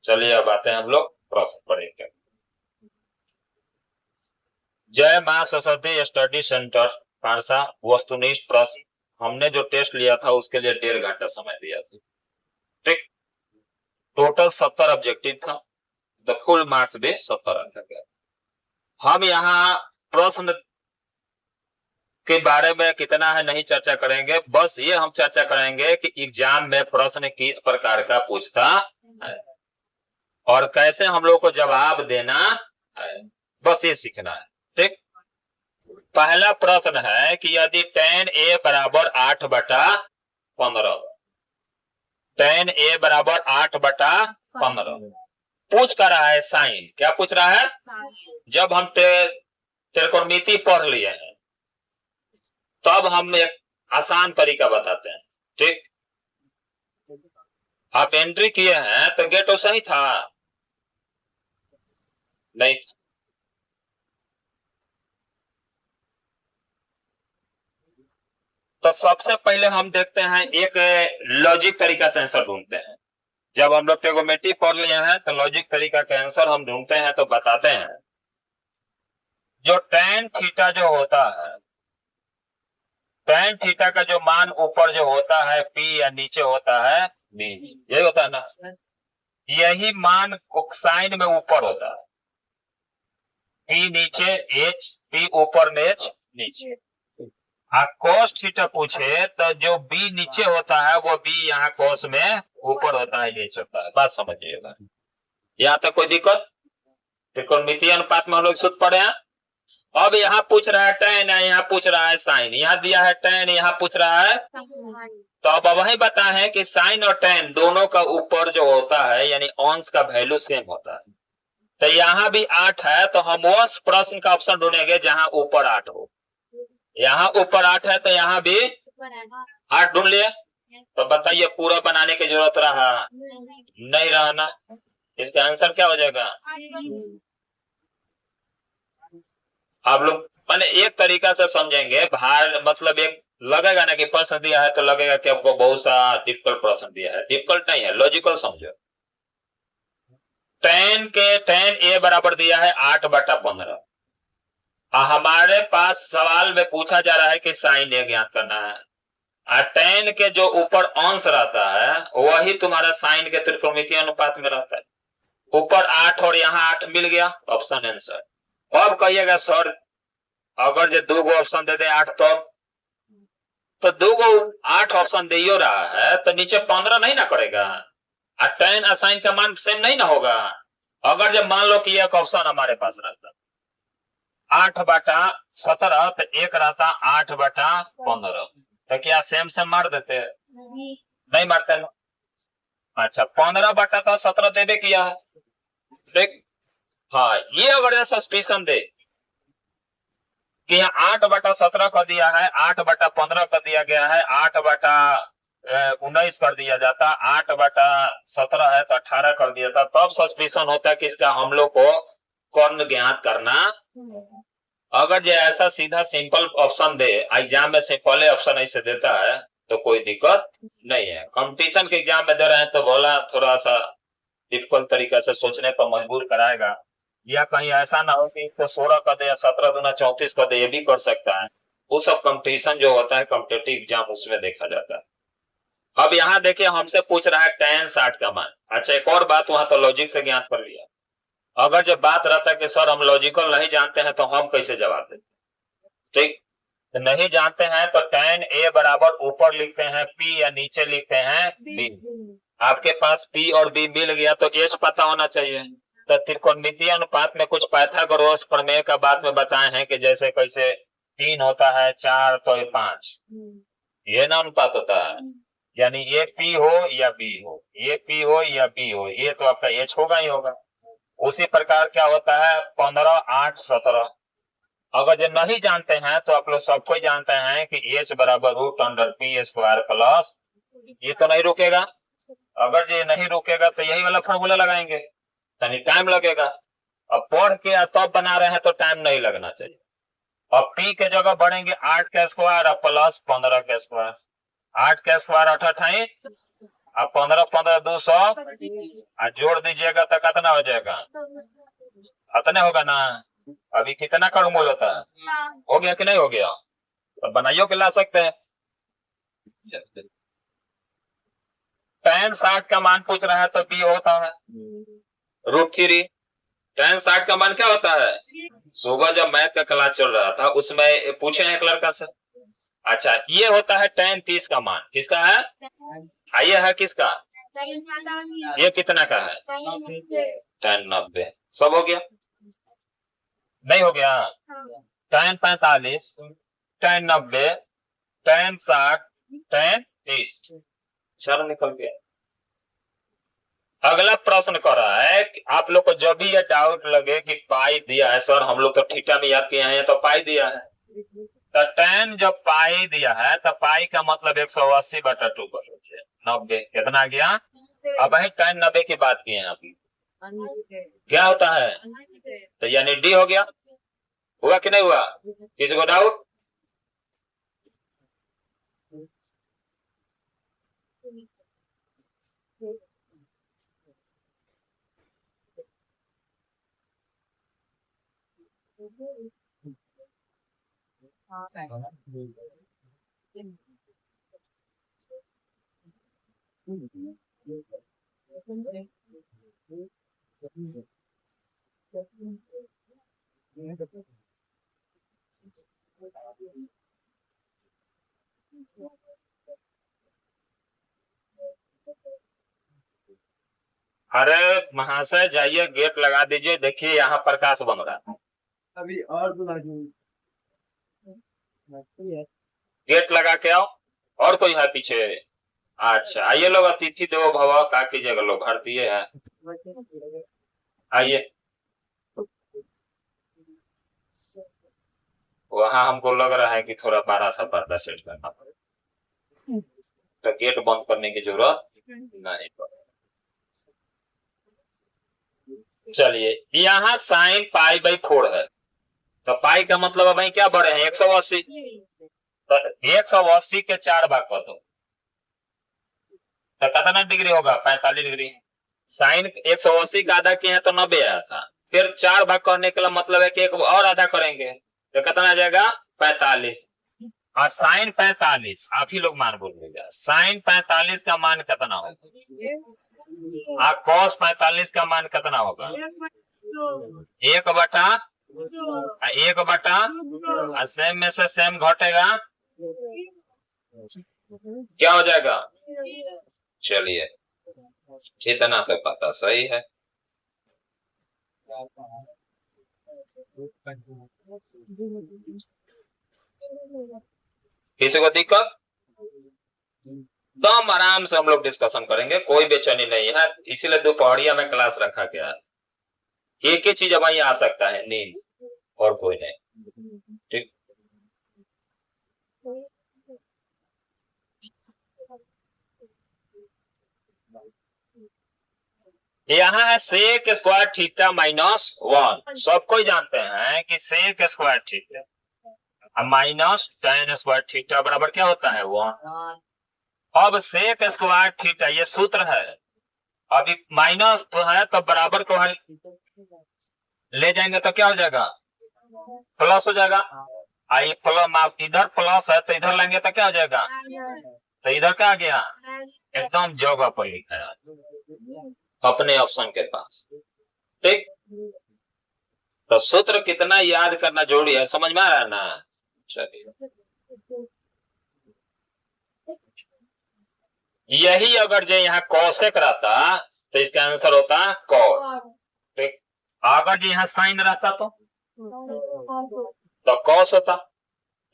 चलिए अब आते हैं हम लोग प्रश्न पढ़ेंगे। जय मां सरस्वती स्टडी सेंटर पारसा वस्तुनिष्ठ प्रश्न। हमने जो टेस्ट लिया था उसके लिए 1.5 घंटा समय दिया था। ठीक। टोटल 70 ऑब्जेक्टिव था। द फुल मार्क्स भी 70 रखा गया। हम यहाँ प्रश्न के बारे में कितना है नहीं चर्चा करेंगे, बस ये हम चर्चा करेंगे कि एग्जाम में प्रश्न किस प्रकार का पूछता है और कैसे हम लोग को जवाब देना है, बस ये सीखना है। ठीक। पहला प्रश्न है कि यदि tan a बराबर 8/15, tan a बराबर 8/15 पूछ कर रहा है साइन। क्या पूछ रहा है? जब हम त्रिकोणमिति पढ़ लिए हैं तब हम एक आसान तरीका बताते हैं। ठीक। आप एंट्री किए हैं तो गेट तो सही था नहीं था। तो सबसे पहले हम देखते हैं एक लॉजिक तरीका से आंसर ढूंढते हैं। जब हम लोग ट्रिगोनोमेट्री पढ़ लिए हैं तो लॉजिक तरीका के आंसर हम ढूंढते हैं तो बताते हैं। जो tan थीटा जो होता है, tan थीटा का जो मान ऊपर जो होता है P या नीचे होता है B, यही होता है ना। यही मान साइन में ऊपर होता है। P नीचे H, P ऊपर H नीचे। cos थीटा पूछे तो जो B नीचे होता है वो B यहाँ cos में ऊपर होता है, ये होता है। बात समझिएगा। यहाँ तक कोई दिक्कत? त्रिकोणमितीय अनुपात में हम लोग सूत्र पढ़े हैं। अब यहाँ पूछ रहा है tan, यहाँ पूछ रहा है साइन। यहाँ दिया है tan, यहाँ पूछ रहा है, तो अब वही बता है कि साइन और tan दोनों का ऊपर जो होता है यानी अंश का वैल्यू सेम होता है। तो यहाँ भी 8 है तो हम वो प्रश्न का ऑप्शन ढूंढेंगे जहां ऊपर 8 हो। यहाँ ऊपर 8 है तो यहाँ भी 8 ढूंढ लिए। तो बताइए पूरा बनाने की जरूरत रहा? नहीं रहा ना। इसका आंसर क्या हो जाएगा? आप लोग मैंने एक तरीका से समझेंगे। भार मतलब एक लगेगा ना कि प्रश्न दिया है तो लगेगा कि आपको बहुत सा डिफिकल्ट प्रश्न दिया है। डिफिकल्ट नहीं है, लॉजिकल समझो। tan a बराबर दिया है 8/15। हमारे पास सवाल में पूछा जा रहा है कि साइन a ज्ञात करना है। tan के जो ऊपर अंश रहता है वही तुम्हारा साइन के त्रिकोणमितीय अनुपात में रहता है। ऊपर 8 और यहाँ 8 मिल गया, ऑप्शन आंसर। अब कहिएगा सर अगर जो 2 ऑप्शन दे दे 8 तो 2 8 ऑप्शन दे रहा है तो नीचे 15 नहीं ना करेगा। tan असाइन का मान सेम नहीं ना होगा। अगर जब मान लो कि एक ऑप्शन हमारे पास रहता 8/17 तो एक रहता 8/15, तो क्या सेम सेम मार देते? नहीं मारते ना। अच्छा 15/17 देवे किया है। देख हाँ, ये अगर सस्पिशन दे कि यहाँ 8/17 कर दिया है, 8/15 कर दिया गया है, 8/19 कर दिया जाता, 8/17 है तो 18 कर दिया था, तब सस्पिशन होता है कि इसका हम लोग को कर्ण ज्ञात करना। अगर जो ऐसा सीधा सिंपल ऑप्शन दे, एग्जाम में सिंपल ऑप्शन ऐसे देता है तो कोई दिक्कत नहीं है। कंपटीशन के एग्जाम में दे रहे हैं तो बोला थोड़ा सा डिफिकल्ट तरीका से सोचने पर मजबूर कराएगा, या कहीं ऐसा ना हो कि इसको 16 कर दे या 17 दूना 34 कर दे, ये भी कर सकता है। वो सब कंपटीशन जो होता है कॉम्पिटिटिव एग्जाम उसमें देखा जाता है। अब यहाँ देखिए हमसे पूछ रहा है tan 60 का मान। अच्छा एक और बात, वहां तो लॉजिक से ज्ञात कर लिया। अगर जब बात रहता है कि सर हम लॉजिकल नहीं जानते हैं तो हम कैसे जवाब देते? ठीक। तो नहीं जानते हैं तो tan a बराबर ऊपर लिखते हैं P या नीचे लिखते हैं B। आपके पास P और B मिल गया तो H पता होना चाहिए। तो त्रिकोणमितीय अनुपात में कुछ पाइथागोरस प्रमेय का बात में बताए हैं कि जैसे कैसे 3 होता है 4 तो 5, ये ना अनुपात होता है। यानी ये P हो या B हो, ये P हो या B हो, ये तो आपका H होगा ही होगा। उसी प्रकार क्या होता है 15 8 17। अगर जो नहीं जानते हैं तो आप लोग सबको जानते हैं कि H बराबर √p² प्लस, ये तो नहीं रुकेगा। अगर ये नहीं रुकेगा तो यही वाला फॉर्मूला लगाएंगे, यानी टाइम लगेगा। अब पढ़ के तब बना रहे हैं तो टाइम नहीं लगना चाहिए। अब P के जगह बढ़ेंगे 8 का स्क्वायर और प्लस 15 का स्क्वायर। 8 का स्क्वायर 8 28, अब 15 15 200 जोड़ दीजिएगा तो कितना हो जाएगा, अतने होगा ना। अभी कितना का मूल होता है, हो गया कि नहीं हो गया, तो बनाइयो के ला सकते हैं। tan 60 का मान पूछ रहा है तो बी होता है √3। tan 60 का मान क्या होता है, सुबह जब मैथ का क्लास चल रहा था उसमें पूछे हैं एक लड़का से। अच्छा ये होता है tan 30 का मान, किसका है, ये है किसका, ये कितना का है, tan 90। सब हो गया, नहीं हो गया, tan 45, tan 90, tan 60, tan 30, चार निकल गया। अगला प्रश्न कर रहा है कि आप लोग को जब भी ये डाउट लगे कि पाई दिया है, सर हम लोग तो थीटा में याद किए हैं तो पाई दिया है, तो tan जब पाई दिया है तो पाई का मतलब 180/2 कर लीजिए, 90 कितना आ गया। अब है tan 90 की बात किए हैं अभी, क्या होता है, तो यानी डी हो गया। हुआ कि नहीं हुआ, किसी को डाउट। अरे महाशय जाइए गेट लगा दीजिए, देखिए यहाँ प्रकाश बन रहा है अभी, और गेट लगा के आओ। और कोई है पीछे, अच्छा आइए लोग, अतिथि देवो भव का कीजिएगा, लोग भारतीय है, आइए। वहां हमको लग रहा है कि थोड़ा बड़ा सा पर्दा सेट करना पड़ेगा, तो गेट बंद करने की जरूरत नहीं पड़ेगी। चलिए यहाँ साइन π/4 है, तो पाई का मतलब अब क्या बढ़े हैं 180, तो 180 के 4 भाग कर दो तो कितना डिग्री होगा, 45 डिग्री। साइन 180 का आधा किए हैं तो 90 आया था, फिर 4 भाग करने का मतलब है कि एक और आधा करेंगे तो कितना आ जाएगा 45। और साइन 45 आप ही लोग मान बोलिएगा, साइन 45 का मान कितना होगा, और कॉस 45 का मान कितना होगा, 1/1 सेम में से सेम घटेगा, क्या हो जाएगा। चलिए इतना तो पता सही है। किसी को दिक्कत, एकदम आराम से हम लोग डिस्कशन करेंगे, कोई बेचैनी नहीं है, इसीलिए दोपहरिया में क्लास रखा गया है। एक ही चीज अब वही आ सकता है, नींद, और कोई नहीं, ठीक। यहाँ है सेक स्क्वायर थीटा -1, सब कोई जानते हैं कि sec square theta minus tan square theta बराबर क्या होता है 1। अब सेक स्क्वायर थीटा ये सूत्र है, अभी माइनस तो है तो बराबर को ले जाएंगे तो क्या हो जाएगा, प्लस हो जाएगा। आई प्लस, इधर प्लस है तो इधर लेंगे तो क्या हो जाएगा, तो इधर क्या आ गया, एकदम जगह पर लिखा है अपने ऑप्शन के पास, ठीक। तो सूत्र कितना याद करना जरूरी है, समझ में आ रहा है ना। चलिए यही अगर जो यहाँ कौशिक रहता तो इसका आंसर होता कॉट, ठीक। अगर जो यहाँ साइन रहता तो कॉस होता,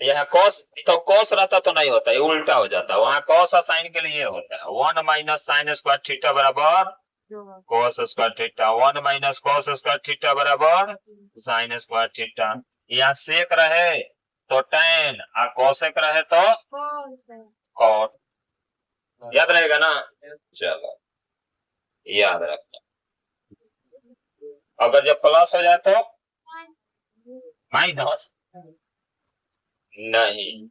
यहाँ कॉस, तो कॉस रहता तो नहीं होता, ये उल्टा हो जाता, वहां कॉस और साइन के लिए होता है 1 माइनस साइन स्क्वायर थीटा बराबर cos square theta, 1 minus cos square theta बराबर साइन स्क्वायर थीटा। यहाँ सेक रहे तो tan और कॉसेक रहे तो कॉट, याद रहेगा ना। चलो याद रखना, अगर जब प्लस हो जाए तो माइनस नहीं,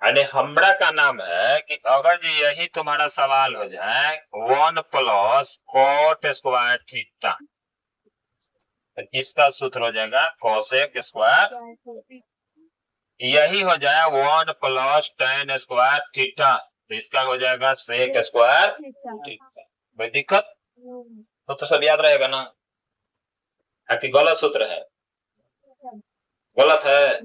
यानी हमरा का नाम है कि अगर जो यही तुम्हारा सवाल हो जाए 1 + cot² थीटा, इसका सूत्र हो जाएगा cosec², यही हो जाए 1 + tan² थीटा, तो इसका हो जाएगा sec² थीटा। कोई दिक्कत तो सब याद रहेगा ना? कि गलत सूत्र है? गलत है,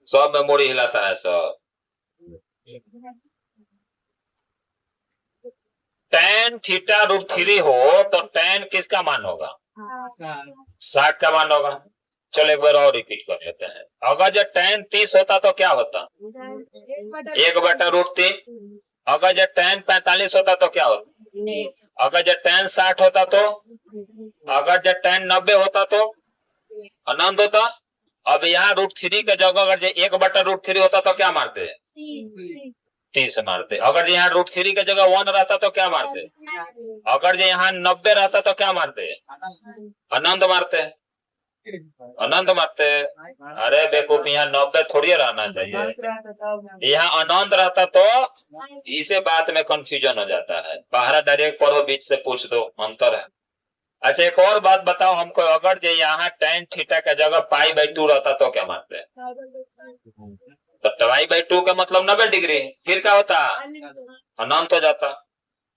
सब मेमोरी हिलाता है सब। tan θ√3 हो तो tan किसका मान होगा? 60 का मान होगा। चलो एक बार और रिपीट कर लेते हैं। अगर जब tan 30 होता तो क्या होता? 1/√3। अगर जब tan 45 होता तो क्या होता? अगर जब tan 60 होता तो? अगर जब tan 90 होता तो अनंत होता। अब यहाँ √3 के जगह अगर 1/√3 होता तो क्या मारते? 30 मारते। अगर यहाँ √3 के जगह 1 रहता तो क्या मारते? अगर यहाँ 90 रहता तो क्या मारते? अनंत मारते। अनंत मारते। अरे बेवकूफ, यहाँ 90 थोड़ी रहना चाहिए, यहाँ अनंत रहता तो इसे बात में कंफ्यूजन हो जाता है। बाहर डायरेक्ट पढ़ो, बीच से पूछ दो, अंतर है। अच्छा एक और बात बताओ हमको, अगर जो यहाँ tan θ का जगह π/2 रहता तो क्या मानते हैं? तो π/2 का मतलब 90 डिग्री, फिर क्या होता? अनंत हो जाता।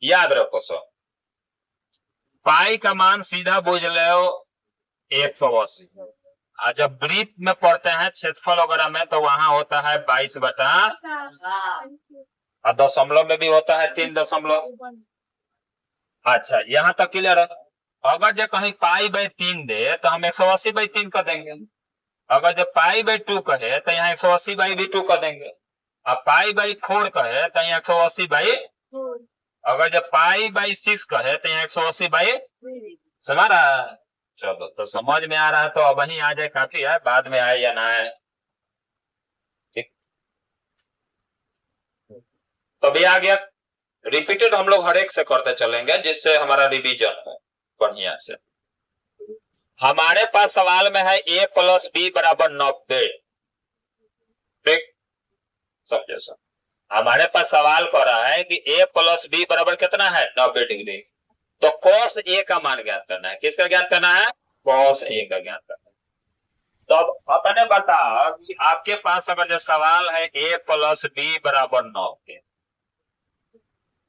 याद रखो सब। पाई का मान सीधा बुझ लो 180। जब वृत्त में पढ़ते हैं क्षेत्रफल वगैरह में तो वहां होता है 22/, और दशमलव में भी होता है 3 दशमलव। अच्छा यहाँ तक क्लियर है। अगर जो कहीं π/3 दे तो हम 180/3 कर देंगे। अगर जब π/2 कहे तो यहाँ 180/2 कर देंगे। अब π/4 कहे तो यहाँ 180/, अगर जब π/6 कहे तो यहाँ 180/, समझ रहा है? चलो तो समझ में आ रहा है तो अब वही आ जाए काफी है, बाद में आए या ना आए। ठीक, तो भी आ गया। रिपीटेड हम लोग हर एक से करते चलेंगे जिससे हमारा रिवीजन हो बढ़िया से। हमारे पास सवाल में है a + b = 90। ठीक, समझो सर। हमारे पास सवाल कर रहा है कि a + b बराबर कितना है? 90 डिग्री। तो cos a का मान ज्ञात करना है। किसका ज्ञात करना है? cos a का ज्ञात करना है। तो अब अपने बताओ कि आपके पास अगर जो सवाल है a + b = 90,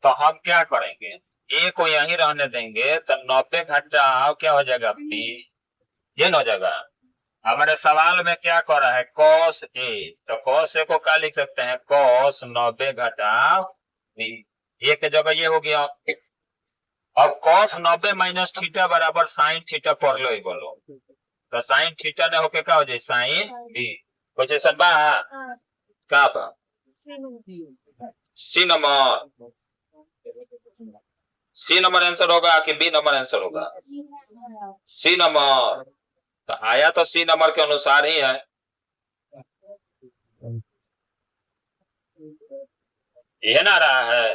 तो हम क्या करेंगे? a को यहीं रहने देंगे तो 90 घटाओ क्या हो जाएगा? b, ये न हो जाएगा। हमारे सवाल में क्या कर रहा है? cos a, तो cos a को क्या लिख सकते हैं? cos 90 घटाओ b, a के जगह ये हो गया। अब cos 90 - थीटा बराबर sin थीटा पढ़ लो ही बोलो, तो sin थीटा ने होके क्या हो जाए? sin b। क्वेश्चन बा का बा? सी नंबर आंसर होगा कि बी नंबर आंसर होगा? C number. तो आया तो सी नंबर के अनुसार ही है। ये ना रहा है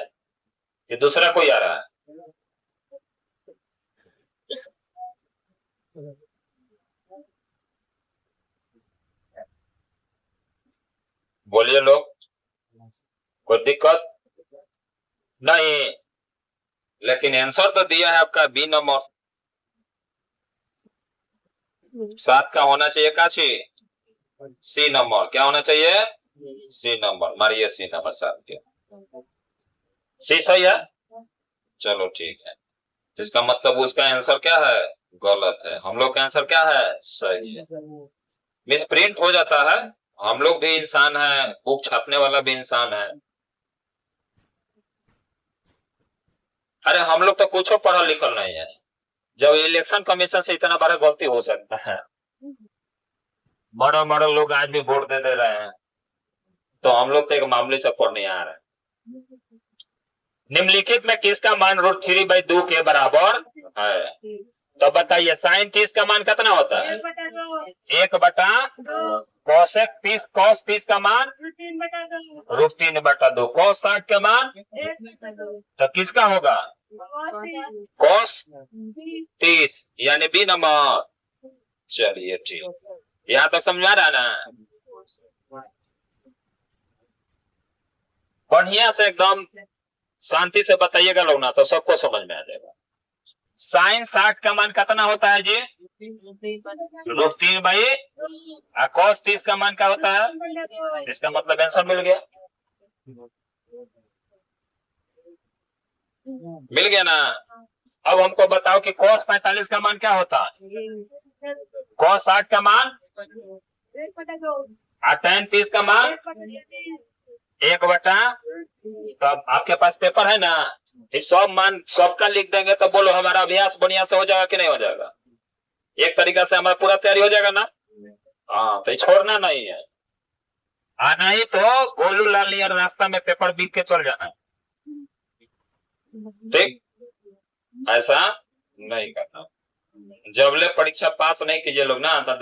कि दूसरा कोई आ रहा है? बोलिए लोग, कोई दिक्कत नहीं? लेकिन आंसर तो दिया है आपका बी नंबर। 7 का होना चाहिए का? C number. क्या होना चाहिए? C number. मारिए सी नंबर 7 के। सी सही है? चलो ठीक है। इसका मतलब उसका आंसर क्या है? गलत है। हम लोग का आंसर क्या है? सही है। मिस प्रिंट हो जाता है, हम लोग भी इंसान है, बुक छापने वाला भी इंसान है। अरे हम लोग तो कुछ पढ़ा लिखल नहीं है, जब इलेक्शन कमीशन से इतना बड़ा गलती हो सकता है। बड़ा बड़ा लोग आज भी वोट दे रहे हैं, तो हम लोग तो एक मामले से पढ़ नहीं आ रहे। निम्नलिखित में किसका मान √3/2 के बराबर है? तो बताइए sin 30 का मान कितना होता है? 1/2। cos 30 का मान √3/2। cos 60 का मान तो किसका होगा? cos 30 यानी बी नंबर। चलिए ठीक, यहाँ तो समझा रहा ना? बढ़िया से एकदम शांति से बताइएगा लोग ना, तो सबको समझ में आ जाएगा। साइन 60 का मान कितना होता है जी? √3 और cos 30 का मान क्या होता है? इसका मतलब आंसर मिल गया। मिल गया ना। अब हमको बताओ कि cos 45 का मान क्या होता है? cos 60 का मान और tan 30 का मान 1/। तब आपके पास पेपर है ना, इस सब मान सबका लिख देंगे तो बोलो हमारा अभ्यास बढ़िया से हो जाएगा कि नहीं हो जाएगा? एक तरीका से हमारा पूरा तैयारी हो जाएगा ना। हाँ, तो छोड़ना नहीं है। आना ही तो गोलू लाल नियर रास्ता में पेपर बिक के चल जाना, ठीक? ऐसा नहीं करना। जबले परीक्षा पास नहीं कीजिए लोग ना, तो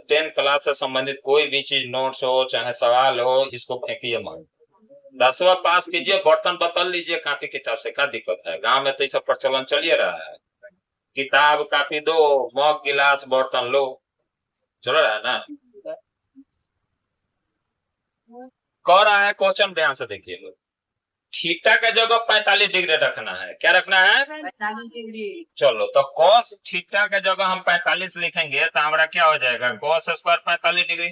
10 क्लास से संबंधित कोई भी चीज, नोट्स हो चाहे सवाल हो, इसको फेंकिए मत। 10वां पास कीजिए, बर्तन बदल लीजिए कॉपी किताब से, क्या दिक्कत है? गांव में तो सब प्रचलन चलिए रहा है, किताब कॉपी दो, मग गिलास बर्तन लो, चल रहा है ना। कह रहा है क्वेश्चन, ध्यान से देखिए लोग। थीटा के जगह 45 डिग्री रखना है। क्या रखना है? 45 डिग्री। चलो, तो cos थीटा के जगह हम 45 लिखेंगे तो हमारा क्या हो जाएगा? cos square 45 degree.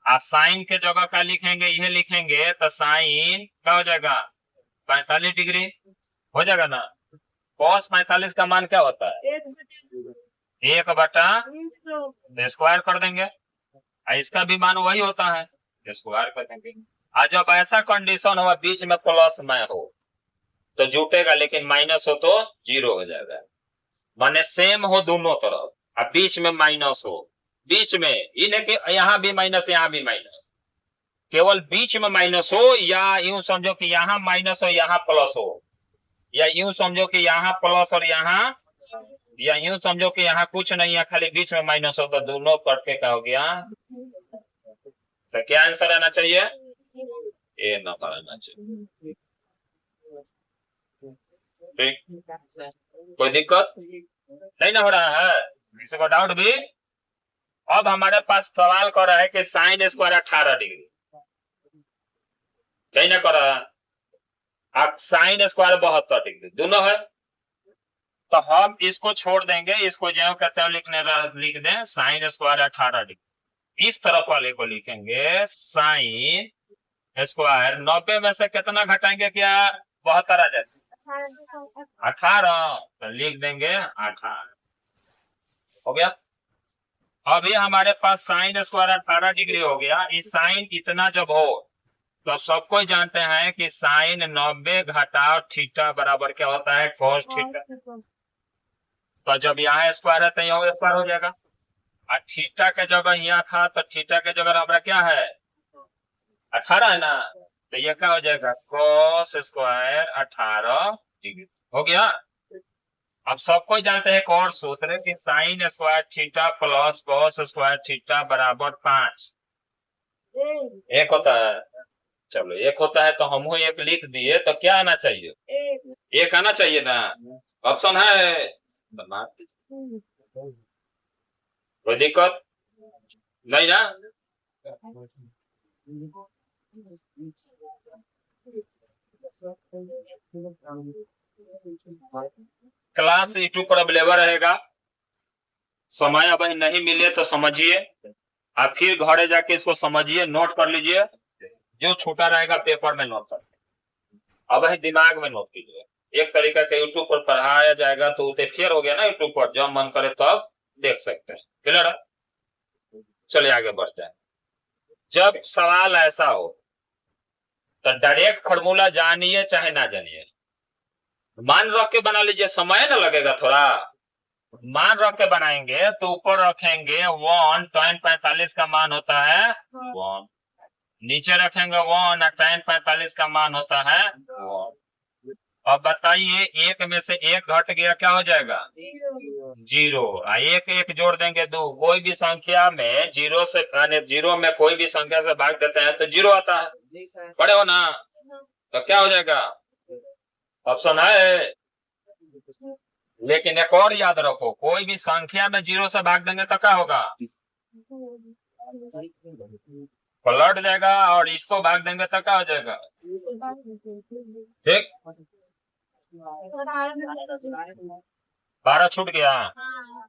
और साइन के जगह क्या लिखेंगे? यह लिखेंगे तो साइन क्या हो जाएगा? 45 डिग्री हो जाएगा ना। cos 45 का मान क्या होता है? 1/, स्क्वायर कर देंगे। इसका भी मान वही होता है, स्क्वायर कर देंगे। और जब ऐसा कंडीशन हो बीच में प्लस में हो तो जुटेगा, लेकिन माइनस हो तो 0 हो जाएगा। माने सेम हो दोनों तरफ, अब बीच में माइनस हो, बीच में इन्हें कि यहाँ भी माइनस यहाँ भी माइनस, केवल बीच में माइनस हो, या यूं समझो कि यहाँ माइनस हो यहाँ प्लस हो, या यूं समझो कि यहाँ प्लस और यहाँ, या यूं समझो कि यहाँ कुछ नहीं है खाली बीच में माइनस हो, तो दोनों कट के क्या हो गया? तो क्या आंसर आना चाहिए? ए नंबर आना चाहिए। ठीक, कोई दिक्कत नहीं ना हो रहा है? किसी को डाउट भी? अब हमारे पास सवाल कर रहा है कि साइन स्क्वायर 18 डिग्री, कहीं ना कर रहा है, अब साइन स्क्वायर 72 डिग्री दोनों है, तो हम इसको छोड़ देंगे, इसको जो कहते हैं लिख दें साइन स्क्वायर 18 डिग्री। इस तरफ वाले को लिखेंगे साइन स्क्वायर 90 में से कितना घटाएंगे? क्या 72 आ जाएगा? 18, तो लिख देंगे 18। हो गया। अभी हमारे पास साइन स्क्वायर 18 डिग्री हो गया। इस साइन इतना जब हो तो अब सबको जानते हैं कि साइन 90 घटाओ थीटा बराबर क्या होता है? cos theta. तो जब यहाँ स्क्वायर है तो यहाँ स्क्वायर हो जाएगा, और थीटा के जगह यहाँ था तो थीटा के जगह हमारा क्या है? 18 है ना, तो ये क्या हो जाएगा? cos स्क्वायर 18 डिग्री हो गया। अब सबको जानते हैं एक और सूत्र कि sine square theta plus cos square theta बराबर 5 एक होता है। चलो, एक होता है तो हम एक लिख दिए, तो क्या आना चाहिए? एक आना चाहिए ना। ऑप्शन है, कोई दिक्कत नहीं ना। क्लास यूट्यूब पर अवेलेबल रहेगा, समय अब नहीं मिले तो समझिए, आप फिर घरे जाके इसको समझिए, नोट कर लीजिए, जो छूटा रहेगा पेपर में नोट कर, अब ही दिमाग में नोट कीजिए। एक तरीका के यूट्यूब पर पढ़ाया जाएगा तो उसे फेयर हो गया ना, यूट्यूब पर जब मन करे तब देख सकते हैं। क्लियर है? चलिए आगे बढ़ते हैं। जब सवाल ऐसा हो तो डायरेक्ट फॉर्मूला जानिए चाहे ना जानिए, मान रख के बना लीजिए, समय ना लगेगा थोड़ा। मान रख के बनाएंगे तो ऊपर रखेंगे 1, tan 45 का मान होता है 1, नीचे रखेंगे 1 और tan 45 का मान होता है 1। अब बताइए, एक में से एक घट गया, क्या हो जाएगा? 0। एक एक जोड़ देंगे 2। कोई भी संख्या में 0 से, यानी 0 में कोई भी संख्या से भाग देते हैं तो 0 आता है, पढ़े हो ना? तो क्या हो जाएगा? ऑप्शन है। लेकिन एक और याद रखो, कोई भी संख्या में 0 से भाग देंगे तो क्या होगा? पलट जाएगा और इसको भाग देंगे तो क्या हो जाएगा? ठीक, 12 छूट गया।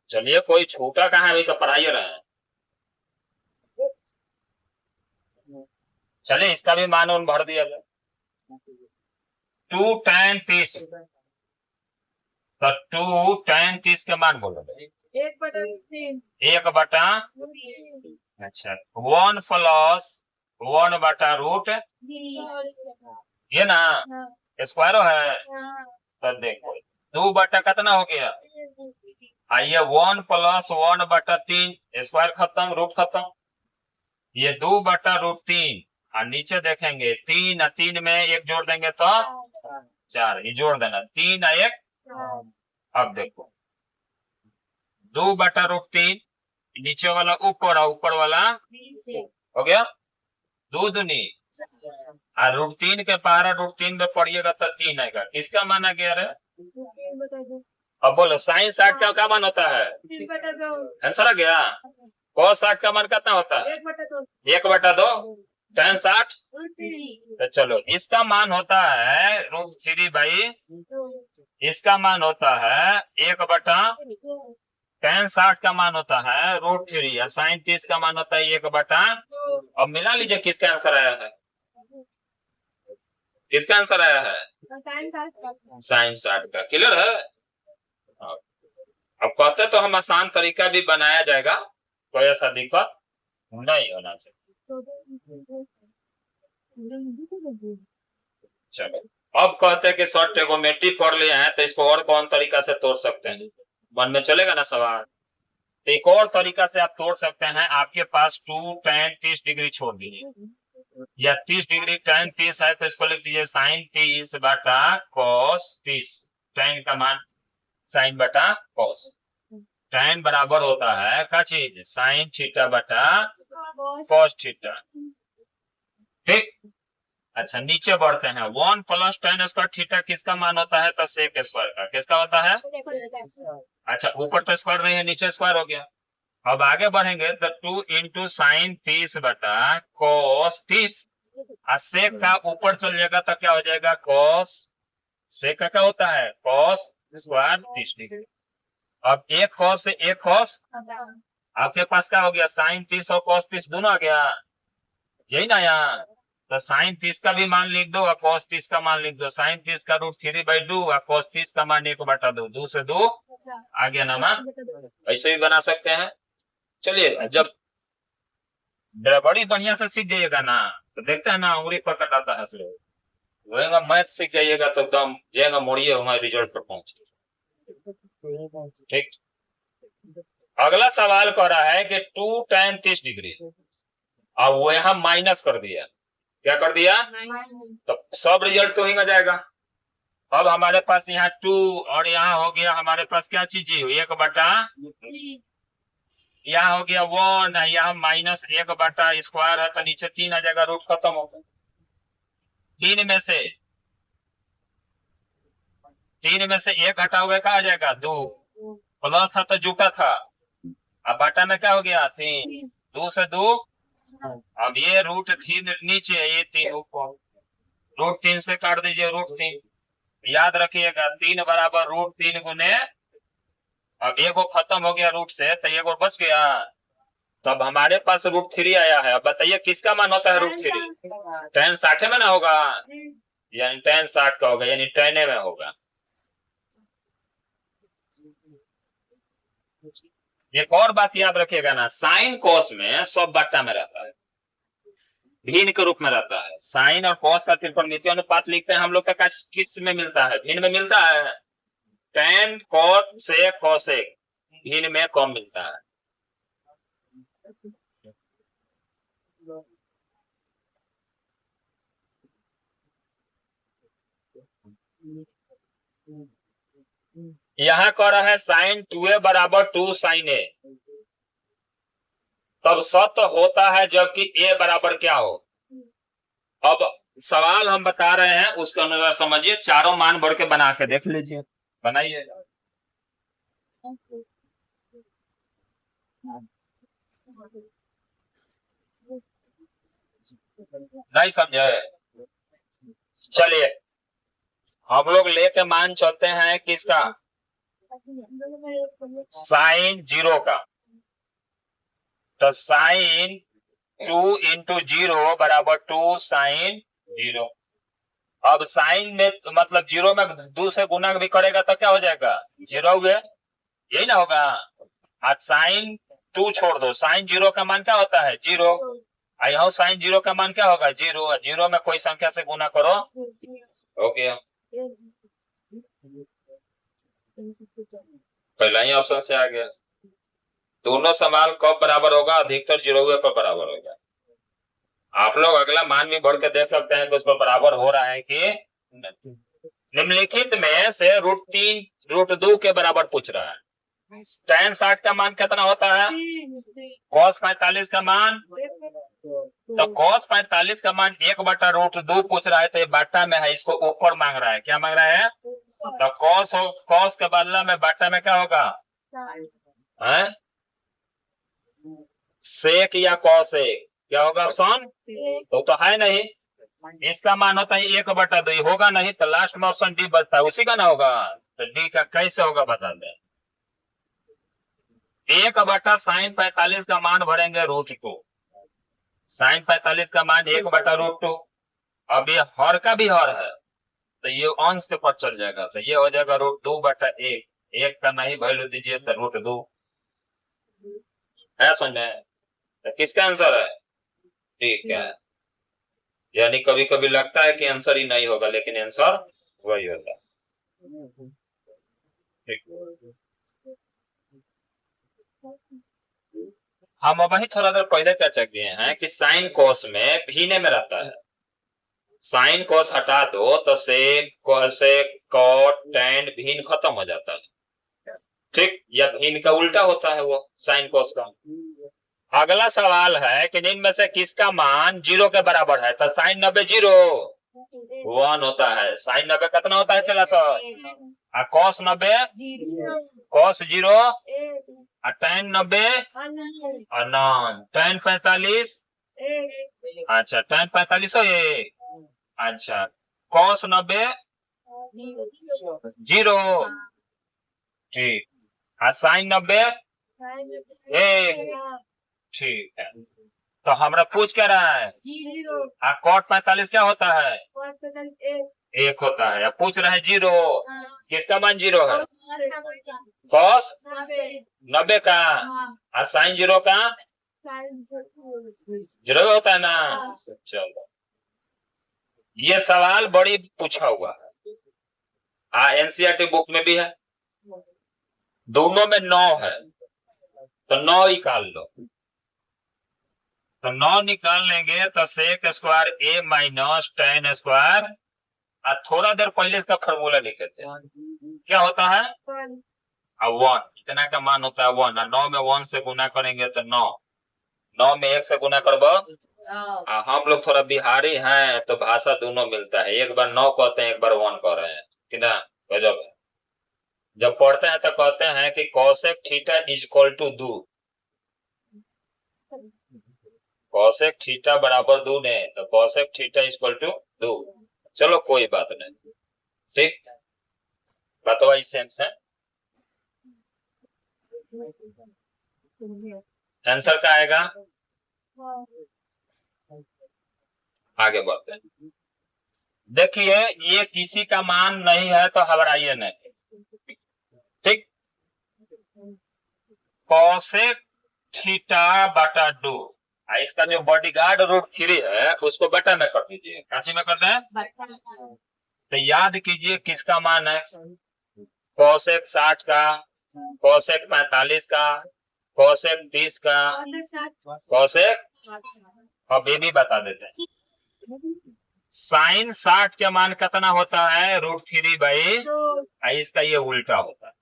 चलिए कोई छूटा कहाँ है, अभी तो पढ़ाई रहे हैं। चलिए इसका भी मान उन भर दिया जाए। 2 tan 30, तो 2 tan 30 के मान बोलो भाई। 1/, अच्छा 1 प्लस 1/√, ये ना स्क्वायर है। तो देखो 2 बटा कितना हो गया, आइए 1 प्लस 1/3, स्क्वायर खत्म, रूट खत्म। ये 2/√3 और नीचे देखेंगे 3 और 3 में 1 जोड़ देंगे तो 4, ये जोड़ देना 3 और 1। अब देखो 2/√3, नीचे वाला ऊपर और ऊपर वाला हो गया 2 दूनी, और √3 के पारा √3 में पढ़िएगा तो 3 आएगा। किसका मान आ गया रे? अब बोलो साइन 60 का क्या मान होता है? आंसर आ गया। cos 60 का मान कितना होता है? 1/2 tan 60। तो चलो इसका मान होता है √3 भाई, इसका मान होता है 1/tan 60 का मान होता है √3 और sin 30 का मान होता है 1/। अब मिला लीजिए किसका आंसर आया है, किसका आंसर आया है? sin 60 का। क्लियर है? अब कहते तो हम आसान तरीका भी बनाया जाएगा, कोई ऐसा दिक्कत नहीं होना चाहिए। चलो अब कहते हैं कि शॉर्ट ट्रिगोनोमेट्री पढ़ लिए हैं तो इसको और कौन तरीका से तोड़ सकते हैं, मन में चलेगा ना सवाल। तो एक और तरीका से आप तोड़ सकते हैं, आपके पास 2 tan 30 डिग्री छोड़ दीजिए, या 30 डिग्री tan 30 है तो इसको लिख दीजिए sin 30/cos 30। tan का मान sin बटा cos, tan बराबर होता है क्या चीज, sin θ/cos θ। ठीक, अच्छा नीचे बढ़ते हैं। 1 प्लस tan स्क्वायर थीटा किसका मान होता है? तो sec स्क्वायर का। किसका होता है? अच्छा ऊपर तो स्क्वायर नहीं है, नीचे स्क्वायर हो गया। अब आगे बढ़ेंगे तो 2 इंटू साइन 30/cos 30, और sec का ऊपर चल जाएगा तो क्या हो जाएगा, cos। sec का क्या होता है? cos square 30 degree. अब एक cos से एक cos, आपके पास क्या हो गया, साइन 30 और cos 30 दोनों आ गया, यही ना यहाँ। तो साइन 30 का भी मान लिख दो और cos 30 का मान लिख दो। साइन 30 का √3/2 और cos 30 का मान 1/2, 2 से 2 आ गया ना मान। ऐसे भी बना सकते हैं। चलिए जब बड़ी बढ़िया से सीख जाइएगा ना तो देखते हैं ना उंगली पर कटाता है फिर मैथ सीख जाइएगा तो एकदम जाएगा मोड़िए हमारे रिजल्ट पर पहुंच। ठीक, अगला सवाल कह रहा है कि 2 tan 30 डिग्री, अब वो यहाँ माइनस कर दिया, क्या कर दिया, तो सब रिजल्ट तो ही आ जाएगा। अब हमारे पास यहाँ 2 और यहाँ हो गया हमारे पास क्या चीज, 1/, यहाँ हो गया 1, यहाँ -1/स्क्वायर है तो नीचे 3 आ जाएगा, रूट खत्म हो गया। 3 में से 1 हटाओगे क्या आ जाएगा, 2। प्लस था तो जुटा था, अब बाटा में क्या हो गया, 3, 2 से 2। अब ये √3 नीचे है, ये 3 ऊपर, √3 से काट दीजिए √3। याद रखिएगा 3 बराबर √3 गुने, अब एगो खत्म हो गया रूट से तो एगो बच गया, तब हमारे पास √3 आया है। अब बताइए किसका मान होता है √3? tan 60 में ना होगा, यानी tan 60 का होगा, यानी tan में होगा। एक और बात याद रखिएगा ना, साइन कोस में सब बट्टा में रहता है, भिन्न के रूप में रहता है। साइन और कोस का त्रिकोणमितीय अनुपात लिखते हैं हम लोग का, किस में मिलता है, भिन्न में मिलता है। tan cos से cosec भिन्न में कम मिलता है। यहाँ कह रहा है साइन 2a बराबर 2 sin a, तब सत्य होता है जबकि a बराबर क्या हो। अब सवाल हम बता रहे हैं उसके अनुसार समझिए, चारों मान बढ़ के बना के देख लीजिए, बनाइए। नहीं समझे? चलिए हम लोग लेके मान चलते हैं किसका, साइन जीरो का। तो साइन 2 इंटू जीरो बराबर 2 साइन जीरो। अब साइन में मतलब जीरो में 2 से गुना भी करेगा तो क्या हो जाएगा, जीरो हुए, यही ना होगा। आज साइन 2 छोड़ दो, साइन जीरो का मान क्या होता है, जीरो। यहाँ साइन जीरो का मान क्या होगा, जीरो। जीरो में कोई संख्या से गुना करो, हो गया। पहला ही ऑप्शन से आ गया। दोनों सवाल कब बराबर होगा, अधिकतर जीरो हुए पर बराबर होगा। आप लोग अगला मान भी बढ़ के देख सकते हैं कि उस पर बराबर हो रहा है कि निम्नलिखित में से √3 √2 के बराबर पूछ रहा है। tan 60 का मान कितना होता है, cos 45 का मान। तो cos 45 का मान 1/√2 पूछ रहा है, तो ये बाटा में है, इसको ऊपर मांग रहा है। क्या मांग रहा है, तो cos के बदला में बाटा में क्या होगा, है सेक या cosec, क्या होगा ऑप्शन, तो है नहीं। इसका मान होता है 1/2, होगा नहीं, तो लास्ट में ऑप्शन डी बचता है, उसी का ना होगा। तो डी का कैसे होगा बता दें। 1/sin 45 का मान भरेंगे √2, sin 45 का मान 1/√2। अब ये हर का भी हर है, तो ये अंश के पर चल जाएगा, तो ये हो जाएगा √2/1। एक का नहीं वैल्यू दीजिए तो √2 है, समझे। तो किसका आंसर है, ठीक है। यानी कभी कभी लगता है कि आंसर ही नहीं होगा, लेकिन आंसर वही होगा। हम वही थोड़ा देर पहले चर्चा किए हैं कि साइन कोस में भीने में रहता है। साइन कोस हटा दो तो सेक कोसेक कॉट टैन भीन खत्म हो जाता है, ठीक। या भीन का उल्टा होता है वो साइन कोस का। अगला सवाल है कि इनमें में से किसका मान 0 के बराबर है। तो साइन 90 0 1 होता है, साइन 90 कितना होता है, चला सो cos 90 cos 0 tan 90 अनंत, tan 45 अच्छा tan 45 हो ये, अच्छा cos 90 0, ठीक। साइन 90 1, ठीक है। तो हमरा पूछ क्या रहा है, cot 45 क्या होता है, 1 होता है। पूछ रहे हैं 0, किसका मान 0 है, cos 90 का, और साइन 0 का 0 होता है ना। चलो ये सवाल बड़ी पूछा हुआ है, एनसीईआरटी बुक में भी है। दोनों में 9 है, तो 9 निकाल लो। तो 9 निकाल लेंगे तो सेक स्क्वायर ए माइनस tan स्क्वायर, थोड़ा देर पहले इसका फॉर्मूला लिखे थे, क्या होता है, 1, इतना का मान होता है 1, 9 में 1 से गुना करेंगे तो 9, 9 में 1 से गुना करबो। हम लोग थोड़ा बिहारी हैं तो भाषा दोनों मिलता है, एक बार 9 कहते हैं, एक बार 1 कह रहे हैं कि ना, गजब। जब पढ़ते हैं तो कहते हैं कि cosec theta is equal to 2, cosec theta बराबर 2 ने, तो cosec theta is equal to 2। चलो कोई बात नहीं, ठीक, बतवा सेंस है। आंसर क्या आएगा, आगे बढ़ते हैं। देखिए ये किसी का मान नहीं है तो घबराइए नहीं, ठीक। cosec थीटा बटा 2, इसका जो बॉडीगार्ड √3 है उसको बटा में कर दीजिए, कांची में कर दें, तो याद कीजिए किसका मान है, cosec 60 का, cosec 45 का, cosec 30 का, cosec, अब ये भी बता देते हैं। साइन 60 के मान कितना होता है, √3/, इसका ये उल्टा होता है,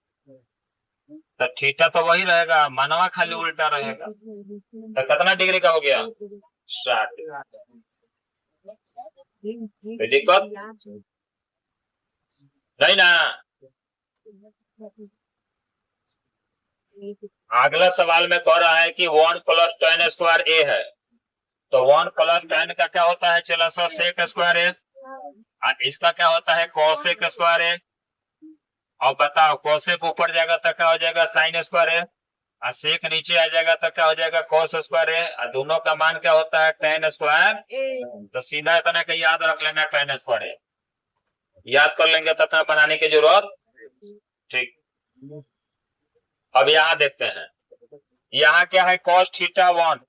तो थीटा तो वही रहेगा, मानवा खाली उल्टा रहेगा। तो कितना डिग्री का हो गया, 60। कोई दिक्कत नहीं ना। अगला सवाल में कह रहा है कि 1 + tan स्क्वायर ए है, तो 1 प्लस tan का क्या होता है चला सो सेक स्क्वायर ए, और इसका क्या होता है कोसेक स्क्वायर ए। और बताओ कोसेक ऊपर जाएगा तो क्या हो जाएगा साइन स्क्वायर ए, और सेक नीचे आ जाएगा तो क्या हो जाएगा कोस स्क्वायर ए, और दोनों का मान क्या होता है tan स्क्वायर। तो सीधा इतना का याद रख लेना tan स्क्वायर ए, याद कर लेंगे तो इतना बनाने की जरूरत। ठीक, अब यहाँ देखते हैं, यहाँ क्या है cos थीटा 1,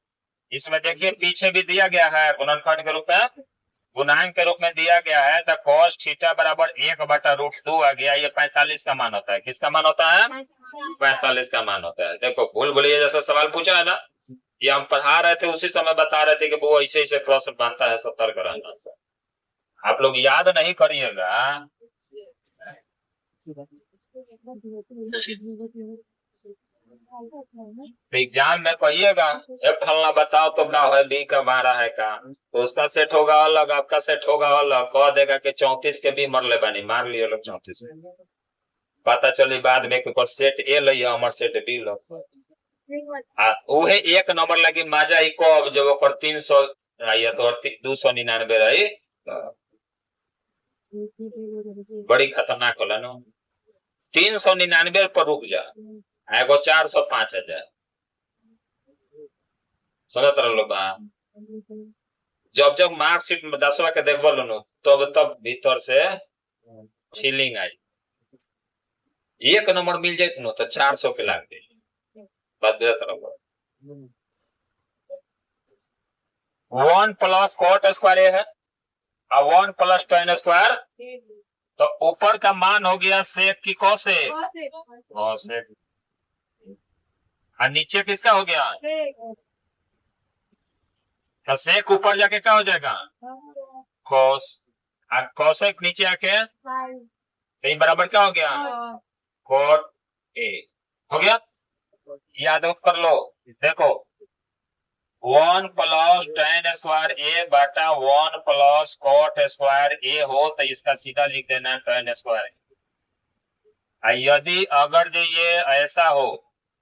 इसमें देखिए पीछे भी दिया गया है गुणनखंड के रूप में, गुणांक के रूप में दिया गया है, तो cos थीटा बराबर 1/√2 आ गया। ये 45 का मान होता है, किसका मान होता है 45 का मान होता है। देखो भूल भुलैया जैसा सवाल पूछा है ना, ये हम पढ़ा रहे थे उसी समय बता रहे थे कि वो ऐसे ऐसे प्रश्न बनता है, सतर्क रहना। आप लोग याद नहीं करिएगा, एग्जाम में कहिएगा फलना बताओ तो क्या है बी का 12 है का, तो उसका सेट होगा अलग, आपका सेट होगा अलग, कह देगा कि 34 के भी मर ले बनी, मार लिए लोग 34, पता चली बाद में कि सेट ए लई हमर सेट बी लो, उहे एक नंबर लगी माजा ही को, जब ओकर 300 आई तो 299 रही, बड़ी खतरनाक होला ना। 399 पर रुक जा, एगो 405 हजार, समझ रहे लोग। जब जब मार्कशीट में 10वां के देखबो लो तब भीतर से फीलिंग आई, एक नंबर मिल जाए तो 400 के लाग दे बात। 1 प्लस कॉट स्क्वायर है और 1 प्लस tan स्क्वायर, तो ऊपर का मान हो गया सेक की कोसेक, और नीचे किसका हो गया, तो सेक ऊपर जाके क्या हो जाएगा कोस, और कोसेक नीचे आके सही बराबर क्या हो गया कोट ए हो गया। याद कर लो, देखो 1 प्लस tan स्क्वायर ए बटा 1 प्लस कॉट स्क्वायर ए हो, तो इसका सीधा लिख देना tan स्क्वायर। यदि अगर जो ये ऐसा हो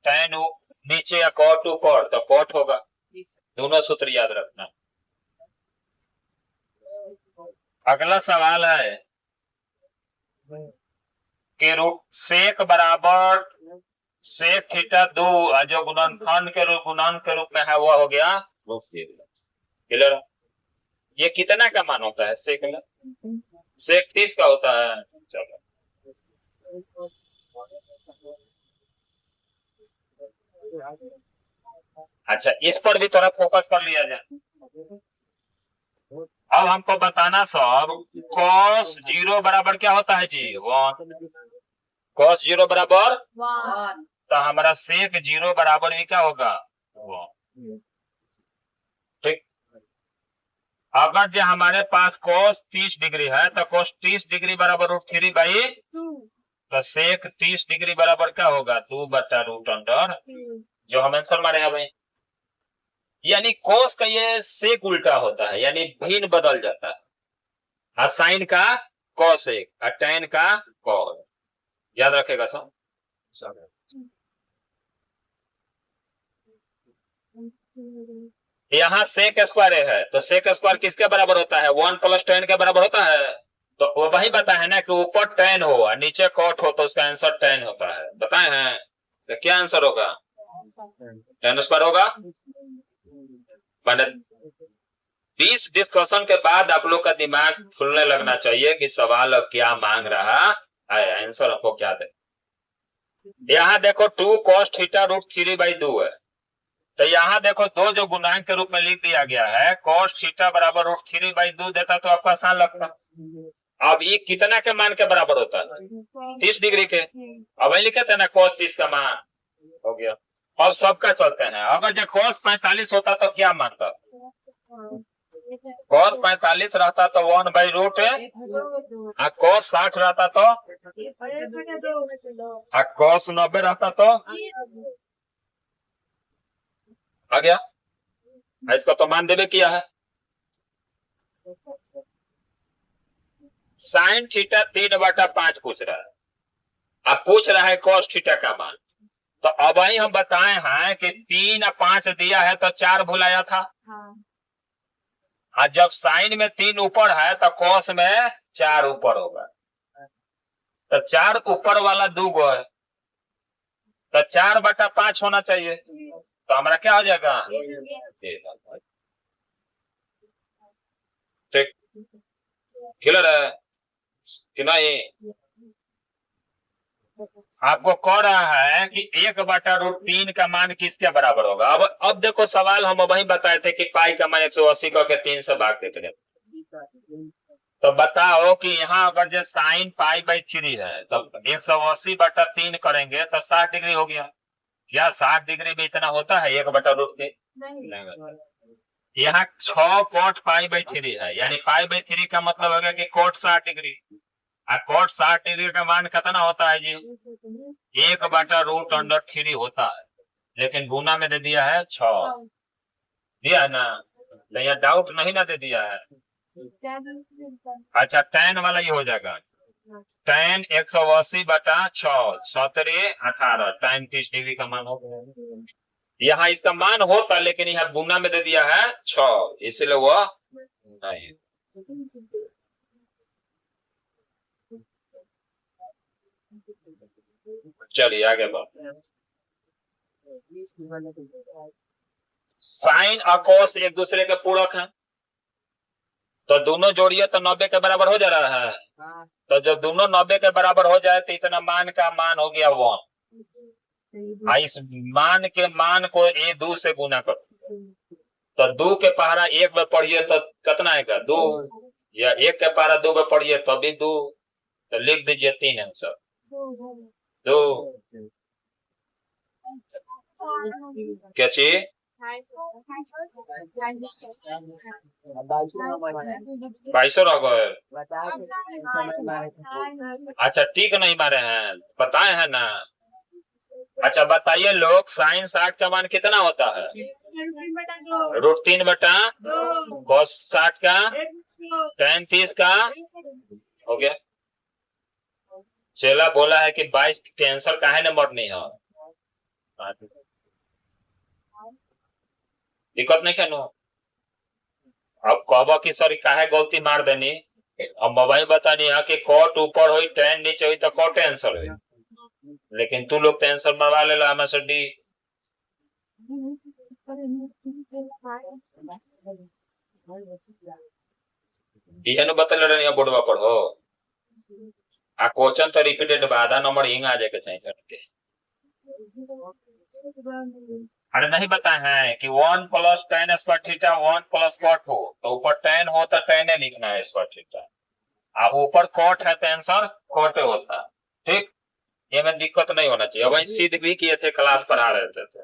tan नीचे या कॉट ऊपर, तो कॉट होगा, दोनों सूत्र याद रखना। अगला सवाल है कि सेक बराबर सेक थीटा 2 जो गुणनखंड के रूप में है वो हो गया क्लियर। ये कितना का मान होता है सेक में, सेक 30 का होता है। चलो अच्छा, इस पर भी थोड़ा फोकस कर लिया जाए। अब हमको बताना सब cos 0 बराबर क्या होता है जी 1, cos 0 बराबर 1, तो हमारा सेक 0 बराबर भी क्या होगा 1। ठीक, अगर जो हमारे पास cos 30 डिग्री है तो cos 30 डिग्री बराबर √3/2, तो सेक 30 डिग्री बराबर क्या होगा 2/√अंडर, जो हम आंसर मारे हैं भाई। यानी कोस का ये सेक उल्टा होता है, यानी भिन्न बदल जाता है, साइन का कोसेक और टैन का कॉस, याद रखेगा सब। यहाँ सेक स्क्वायर है, तो सेक स्क्वायर किसके बराबर होता है 1 प्लस tan के बराबर होता है, तो वो वही बताए है ना कि ऊपर tan हो और नीचे कॉट हो, तो उसका आंसर tan होता है, बताए हैं। तो क्या आंसर होगा tan स्क्वायर होगा। मैंने 20 डिस्कशन के बाद आप लोग का दिमाग खुलने लगना चाहिए कि सवाल अब क्या मांग रहा है, आंसर आपको क्या दे। यहाँ देखो 2 cos थीटा √3/2 है, तो यहाँ देखो दो जो गुणांक के रूप में लिख दिया गया है, cos थीटा बराबर √3/2 देता तो आपको आसान लगता। अब ये कितना के मान के बराबर होता है 30 डिग्री के, अब वही लिखे थे ना cos 30 का मान हो गया। अब सबका चलते हैं, अगर जो cos 45 होता तो क्या मानता, cos 45 रहता तो 1/√, cos 60 रहता तो, cos 90 रहता तो आ गया। इसका तो मान देवे किया है। साइन थीटा 3/5 पूछ रहा है, अब पूछ रहा है cos थीटा का मान, तो अब ही हम बताए हैं कि 3 और 5 दिया है तो 4 भुलाया था, और जब साइन में 3 ऊपर है तो कॉस में 4 ऊपर होगा, तो 4 ऊपर वाला 2 गो है, तो 4/5 होना चाहिए, तो हमारा क्या हो जाएगा, ठीक, क्लियर है कि नहीं। आपको कह रहा है कि 1/√3 का मान किसके बराबर होगा। अब देखो सवाल हम वही बताए थे कि पाई का मान 180 को के 3 से भाग देते हैं, तो बताओ कि यहाँ अगर जो साइन π/3 है तो 180/3 करेंगे तो 60 डिग्री हो गया। क्या 60 डिग्री में इतना होता है 1/√3? यहाँ 6 cot π/3 है, यानी π/3 का मतलब हो गया कि cot 60 डिग्री, और cot 60 डिग्री का मान कितना होता है जी, 1/√3 होता है, लेकिन गुना में दे दिया है 6, दिया है ना, तो यहाँ डाउट नहीं ना दे दिया है। अच्छा tan वाला ये हो जाएगा, tan 180/6 17 18, tan 30 डिग्री का मान हो गया। यहाँ इसका मान होता, लेकिन यहाँ गुना में दे दिया है 6, इसलिए वो नहीं। चलिए आगे बढ़। साइन और कोस एक दूसरे के पूरक हैं, तो दोनों जोड़िए तो 90 के बराबर हो जा रहा है, तो जब दोनों 90 के बराबर हो जाए तो इतना मान का मान हो गया 1। इस मान के मान को ये 2 से गुना करो, तो 2 के पहाड़ा 1 में पढ़िए तो कितना आएगा 2, या 1 के पहाड़ा 2 में पढ़िए तो भी 2, तो लिख दीजिए 3 आंसर 2। क्या चाहिए, 22 रह गए। अच्छा ठीक नहीं मारे हैं, बताए हैं ना। अच्छा बताइए लोग, साइन 60 का मान कितना होता है, √3/2, cos 60 का, tan 30 का, हो गया। चेला बोला है कि 22 कैंसर काहे नंबर नहीं है, दिक्कत नहीं है नो। अब कहबो कि सर काहे गलती मार देनी, अब मोबाइल बतानी है कि कॉट ऊपर हुई tan नीचे हुई तो कॉट आंसर हुई, लेकिन तू लोग तो आंसर मरवा ले ला हमें से डी। नो बता ले रही बोर्डवा पढ़ो, आ क्वेश्चन तो रिपीटेड आधा नंबर हिंग आ जाएगा चाहिए के। अरे नहीं बताए हैं कि 1 + tan स्क्वायर थीटा 1 + cot हो, तो ऊपर tan हो तो tan लिखना है स्क्वायर थीटा, अब ऊपर cot है तो आंसर cot होता है, ठीक, ये में दिक्कत नहीं होना चाहिए। वही सिद्ध भी किए थे, क्लास पढ़ा रहे थे तो।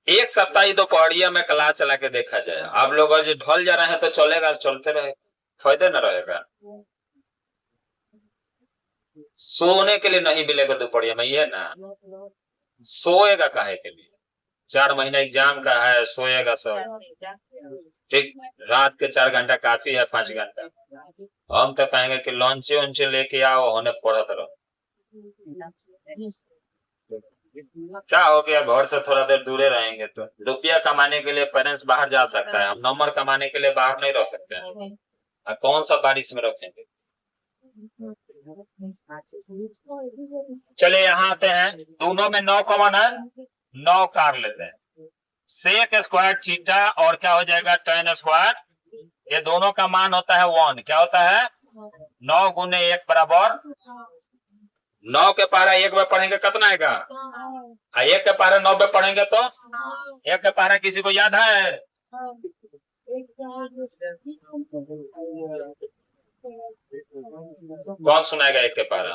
एक सप्ताह ही दोपहरिया में क्लास चला के देखा जाए, आप लोग अगर ढल जा रहे हैं तो चलेगा, चलते रहे, फायदे न रहेगा। सोने के लिए नहीं मिलेगा दोपहरिया में, ये ना सोएगा काहे के लिए, 4 महीना एग्जाम का है, सोएगा सब, ठीक, रात के 4 घंटा काफी है, 5 घंटा। हम तो कहेंगे कि लंचे उंचे लेके आओ, होने पढ़त रहो। क्या हो गया, घर से थोड़ा देर दूरे रहेंगे तो रुपया कमाने के लिए पेरेंट्स बाहर जा सकता है, हम नंबर कमाने के लिए बाहर नहीं रह सकते हैं। कौन सा बारिश में रखेंगे। चलिए यहाँ आते हैं, दोनों में 9 कॉमन है, 9 काट लेते हैं। सेक स्क्वायर थीटा और क्या हो जाएगा tan स्क्वायर, ये दोनों का मान होता है 1, क्या होता है 9 × 1 बराबर 9 के पारा 1 में पढ़ेंगे कितना आएगा, 1 के पारा 9 में पढ़ेंगे तो 1 के पारा किसी को याद है, कौन सुनाएगा 1 के पारा,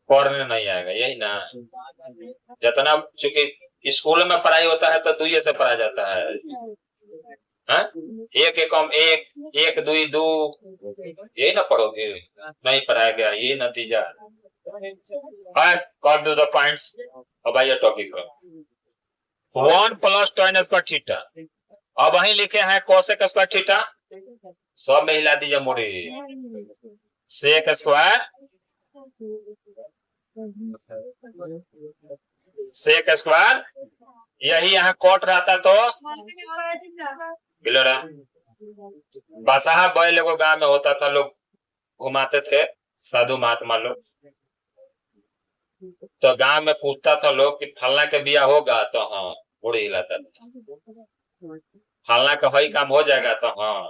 पढ़ने नहीं आएगा, यही ना। जितना चूंकि स्कूल में पढ़ाई होता है तो 2 से पढ़ा जाता है, हाँ? 1 एकम 1, 1 2 2, यही ना पढ़ोगे, नहीं पढ़ाया गया, ये नतीजा है। कट दो द पॉइंट्स, अब आइए टॉपिक पर। 1 + tan स्क्वायर थीटा, अब वही लिखे हैं कोसेक स्क्वायर थीटा, सब में हिला दीजिए मोड़ी, सेक स्क्वायर सेक स्क्वायर, यही यहाँ कोट रहता तो बिलोरा। बसाहा बैल एगो गांव में होता था, लोग घुमाते थे साधु महात्मा लोग, तो गांव में पूछता था लोग कि फलना के बिया होगा, तो हाँ मुड़ी हिलाता था। फलना का वही काम हो जाएगा, तो हाँ,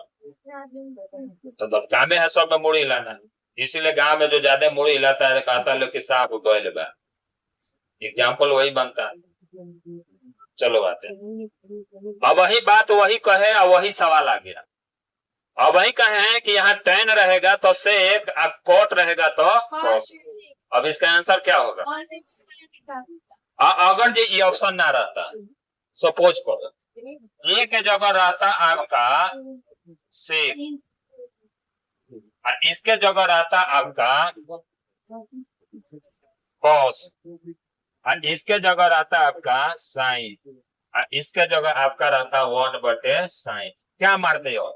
तो कामे है सब में मुड़ी हिलाना। इसीलिए गांव में जो ज्यादा मुड़ी हिलाता है कहता है लोग कि साहब बैल बा, एग्जाम्पल वही बनता है। चलो बात है, अब वही बात वही कहे और वही सवाल आ गया। अब वही कहे हैं कि यहाँ टेन रहेगा तो सेक, कोट रहेगा तो कोस। अब इसका आंसर क्या होगा? अगर ये ऑप्शन ना रहता, सपोज करो ए के जगह रहता आपका सेक, इसके जगह रहता आपका कॉस, इसके जगह रहता आपका साइन, इसके जगह आपका रहता 1/sin। क्या मारते हो?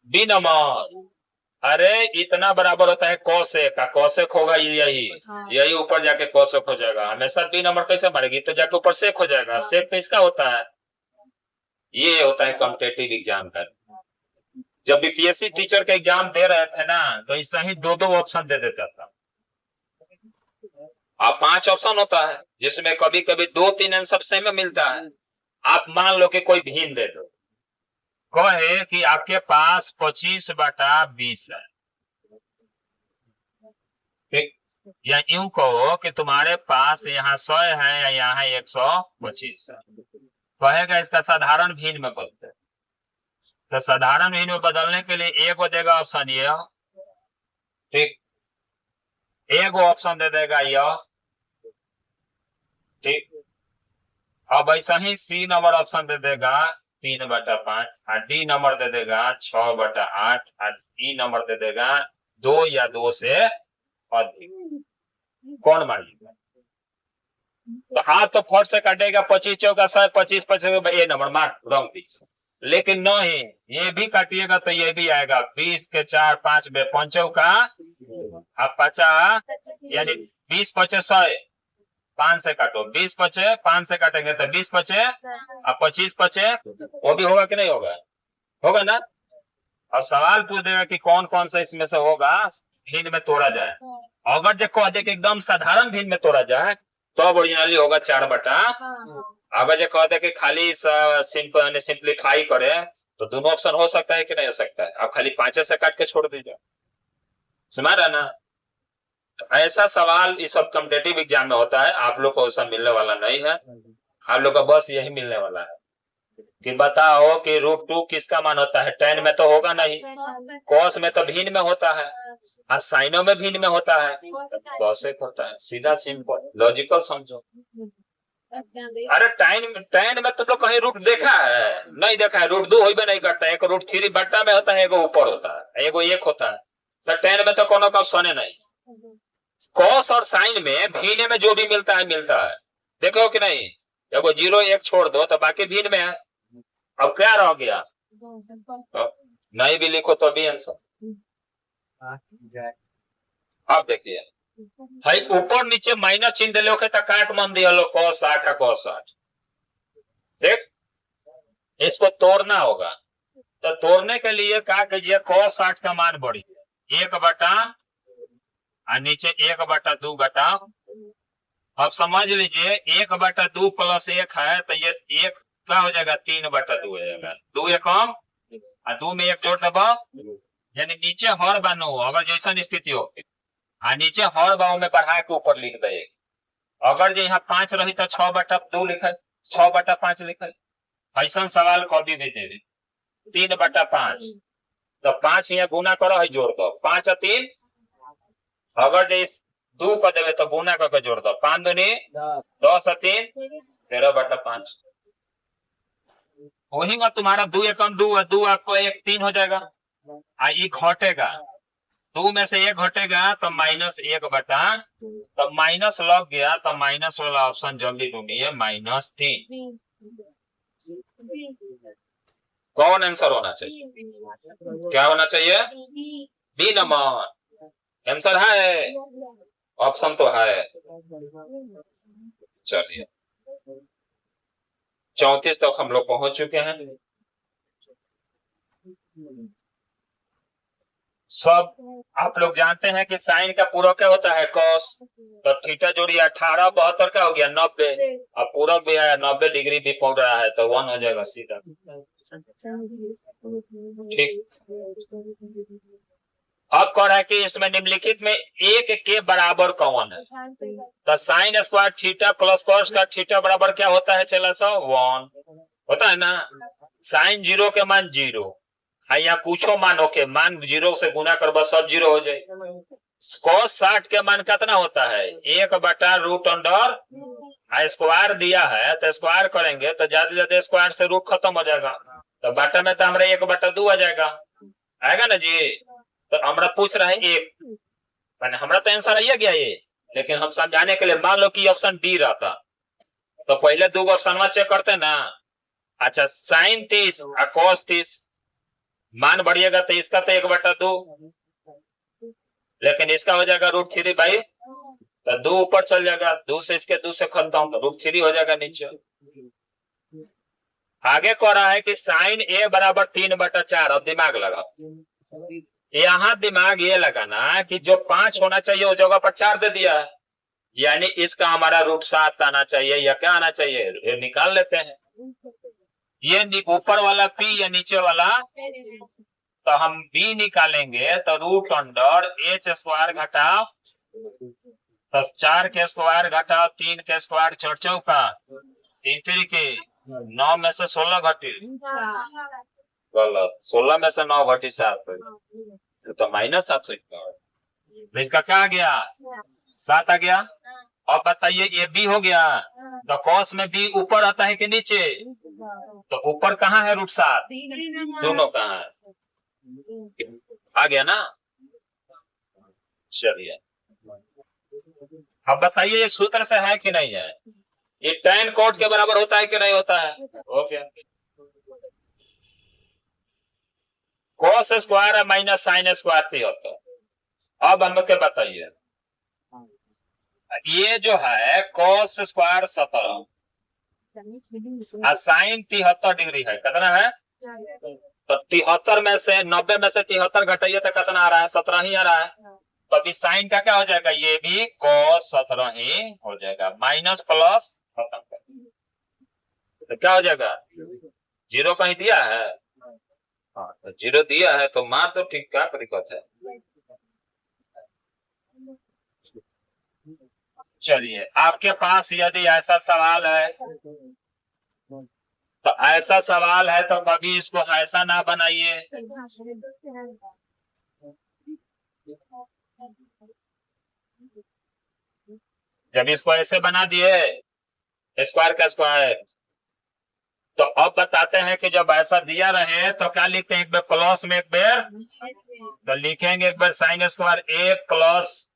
B number. अरे इतना बराबर होता है कौशेक का, कौशेक होगा यही, यही ऊपर जाके कौशेक हो जाएगा। हमेशा बी नंबर कैसे मारेगी? तो जाके ऊपर सेक हो जाएगा। सेक तो इसका होता है, ये होता है कॉम्पिटिटिव एग्जाम का। जब बीपीएससी टीचर के एग्जाम दे रहे थे ना, तो इससे ही 2-2 ऑप्शन दे देता था। अब 5 ऑप्शन होता है, जिसमें कभी कभी 2-3 आंसर सेम में मिलता है। आप मान लो कि कोई भिन्न दे दो, कहे कि आपके पास 25/20 है, या यूं कहो कि तुम्हारे पास यहाँ 100 है या यहाँ 125 है, कहेगा इसका साधारण भिन्न में बदलते। तो साधारण भिन्न में बदलने के लिए एक देगा ऑप्शन ये, ठीक, एक ऑप्शन दे देगा यह, ठीक। अब ऐसा ही सी नंबर ऑप्शन दे देगा 3/5, और डी नंबर दे देगा 6/8, और ई नंबर दे देगा 2 या 2 से अधिक। कौन मारेगा? तो हाथ तो फट से काटेगा, 25 चौका 100, 25 ये नंबर मार रंग दी। लेकिन नहीं, ये भी काटिएगा तो ये भी आएगा 20 के 4 5 में 5 का, अब 50, यानी 20 5 100, 5 से काटो, 20 5 5 से काटेंगे तो 20 5 अब 25 5, वो भी होगा कि नहीं होगा? होगा ना। अब सवाल पूछ देगा कि कौन कौन सा इसमें से होगा भिन्न में तोड़ा जाए। अगर जो कह दे कि एकदम साधारण भिन्न में तोड़ा जाए तो ओरिजिनली होगा 4/। अगर जो कह दे कि खाली सिंप्लीफाई करे तो दोनों ऑप्शन हो सकता है कि नहीं हो सकता है। आप खाली 5 से काट के छोड़ दीजिए, समझ रहा ना। तो ऐसा सवाल इस सब कॉम्पिटिटिव एग्जाम में होता है। आप लोग को ऐसा मिलने वाला नहीं है, आप लोग का बस यही मिलने वाला है कि बताओ कि √2 किसका मान होता है? tan में तो होगा नहीं, cos में तो भिन्न में होता है, और साइनो में भिन्न में होता है, cosec होता है। सीधा सिंपल लॉजिकल समझो। अरे tan में तुम लोग कहीं रूट देखा है? नहीं देखा है। √2 होइबे नहीं करता है, एक √3 बट्टा में होता है, एगो ऊपर होता है, एगो 1 होता है। तो tan में तो कोनो का ऑप्शन नहीं। cos और sin में भिन्न में जो भी मिलता है मिलता है, देखो कि नहीं। एगो 0 1 छोड़ दो तो बाकी भिन्न में है। अब क्या रह गया? तो नहीं भी लिखो तो भी आंसर। अब देखिए भाई, ऊपर नीचे माइनस चिन्ह दिले तो काट मन दिया लो cos 60 का cos 60, ठीक। इसको तोड़ना होगा, तो तोड़ने के लिए क्या कीजिए, cos 60 का मान बढ़ी 1/, और नीचे 1/2 घटा। अब समझ लीजिए 1/2 + 1 है, तो ये 1 क्या हो जाएगा? 3/2 हो जाएगा। 2 1 कम, और 2 में 1 जोड़ दबा, यानी नीचे हर बानो अगर जैसा स्थिति हो, नीचे हर बाव में बढ़ा के ऊपर लिख दे। अगर जो यहाँ 5 रही तो 6/2 लिखे, 6/5 लिखे। ऐसा सवाल कभी भी दे दे 3/5, तो 5 यहाँ गुना करो है, जोड़ दो 5 और 3। अगर जो 2 कर देवे तो गुना करके जोड़ दो, 5 दूनी 10 और 3 13/5। वही में तुम्हारा 2 एकम 2 और 2 आपको 1 3 हो जाएगा। ये घटेगा, 2 में से 1 घटेगा तो -1/, तो माइनस लग गया, तो माइनस वाला ऑप्शन जल्दी ढूंढिए, -3। कौन आंसर होना चाहिए? क्या होना चाहिए? बी नंबर आंसर है, ऑप्शन तो है। चलिए 34 तक हम लोग पहुंच चुके हैं। सब आप लोग जानते हैं कि साइन का पूरक क्या होता है, कॉस। तो थीटा जोड़िए 18 72 क्या हो गया 90। अब पूरक भी आया 90 डिग्री भी पहुंच रहा है तो 1 हो जाएगा सीधा। ठीक, अब कह रहा है कि इसमें निम्नलिखित में एक के बराबर कौन है। तो sine square theta plus cos का थीटा बराबर क्या होता है, चला सा 1 होता है ना। साइन 0 के मान 0, यहाँ पूछो मानो के मान 0 से गुना कर बस सब 0 हो जाए। कॉस 60 के मान कितना होता है, 1/√अंडर स्क्वायर दिया है तो स्क्वायर करेंगे तो ज्यादा ज्यादा स्क्वायर से रूट खत्म हो जाएगा, तो बटा में तो हमारा 1/2 आ जाएगा, आएगा ना जी। तो हमारा पूछ रहा है एक, मैंने हमारा तो आंसर आइए गया ये, लेकिन हम समझाने के लिए मान लो कि ऑप्शन डी रहता तो पहले 2 ऑप्शन चेक करते ना। अच्छा साइन 30 और कॉस 30 मान बढ़िएगा तो इसका तो 1/2, लेकिन इसका हो जाएगा √3 भाई, तो 2 ऊपर चल जाएगा, 2 से इसके 2 से खत्म, √3 हो जाएगा नीचे। आगे कह रहा है कि साइन a बराबर 3/4। अब दिमाग लगा, यहाँ दिमाग ये लगाना कि जो 5 होना चाहिए वो जगह पर 4 दे दिया है, यानी इसका हमारा √7 आना चाहिए या क्या आना चाहिए, ये निकाल लेते हैं। ये ऊपर वाला p या नीचे वाला, तो हम b निकालेंगे तो √h² घटाओ 4 के स्क्वायर घटाओ 3 के स्क्वायर 4 चौका 3 3 के 9 में से 16 घटी, गलत, 16 में से 9 घटी 7 तो -7 तो इसका क्या आ गया 7 आ गया। अब बताइए ये b हो गया, तो कॉस में b ऊपर आता है कि नीचे, तो ऊपर कहाँ है √7, दोनों कहाँ है, आ गया ना। चलिए अब बताइए ये सूत्र से है कि नहीं है, ये tan cot के बराबर होता है कि नहीं होता है, ओके। कॉस स्क्वायर है माइनस साइन स्क्वायर थी होता। अब हम क्या बताइए, ये जो है कॉस स्क्वायर 17 साइन 73 डिग्री है, कितना है, तो 73 में से 90 में से 73 घटाइए तो कितना आ रहा है, 17 ही आ रहा है। तो अभी साइन का क्या हो जाएगा, ये भी cos 17 ही हो जाएगा, माइनस प्लस खत्म कर, तो क्या हो जाएगा 0 कहीं दिया है, हाँ तो 0 दिया है तो मार तो ठीक, क्या दिक्कत है। चलिए आपके पास यदि ऐसा सवाल है तो ऐसा सवाल है तो कभी इसको ऐसा ना बनाइए, जब इसको ऐसे बना दिए स्क्वायर का स्क्वायर, तो अब बताते हैं कि जब ऐसा दिया रहे तो क्या लिखते हैं, एक बार प्लस में एक बार तो लिखेंगे एक बार sine square a plus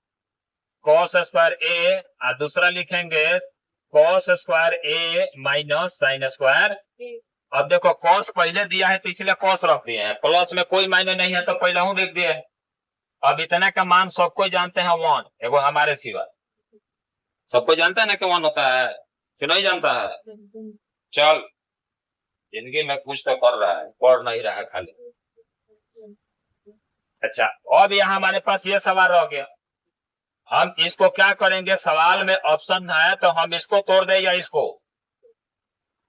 cos square a, और दूसरा लिखेंगे cos square a minus sine square. अब देखो कॉस पहले दिया है तो इसलिए कॉस रख दिए हैं, प्लस में कोई मायने नहीं है तो पहले हूं लिख दिए। अब इतना का मान सबको जानते हैं 1, एगो हमारे सिवा सबको जानता है ना कि 1 होता है कि नहीं जानता है। चल जिंदगी में कुछ तो कर रहा है, पढ़ नहीं रहा खाली। अच्छा अब यहाँ हमारे पास ये सवाल रह गया, हम इसको क्या करेंगे, सवाल में ऑप्शन है तो हम इसको तोड़ दे या इसको।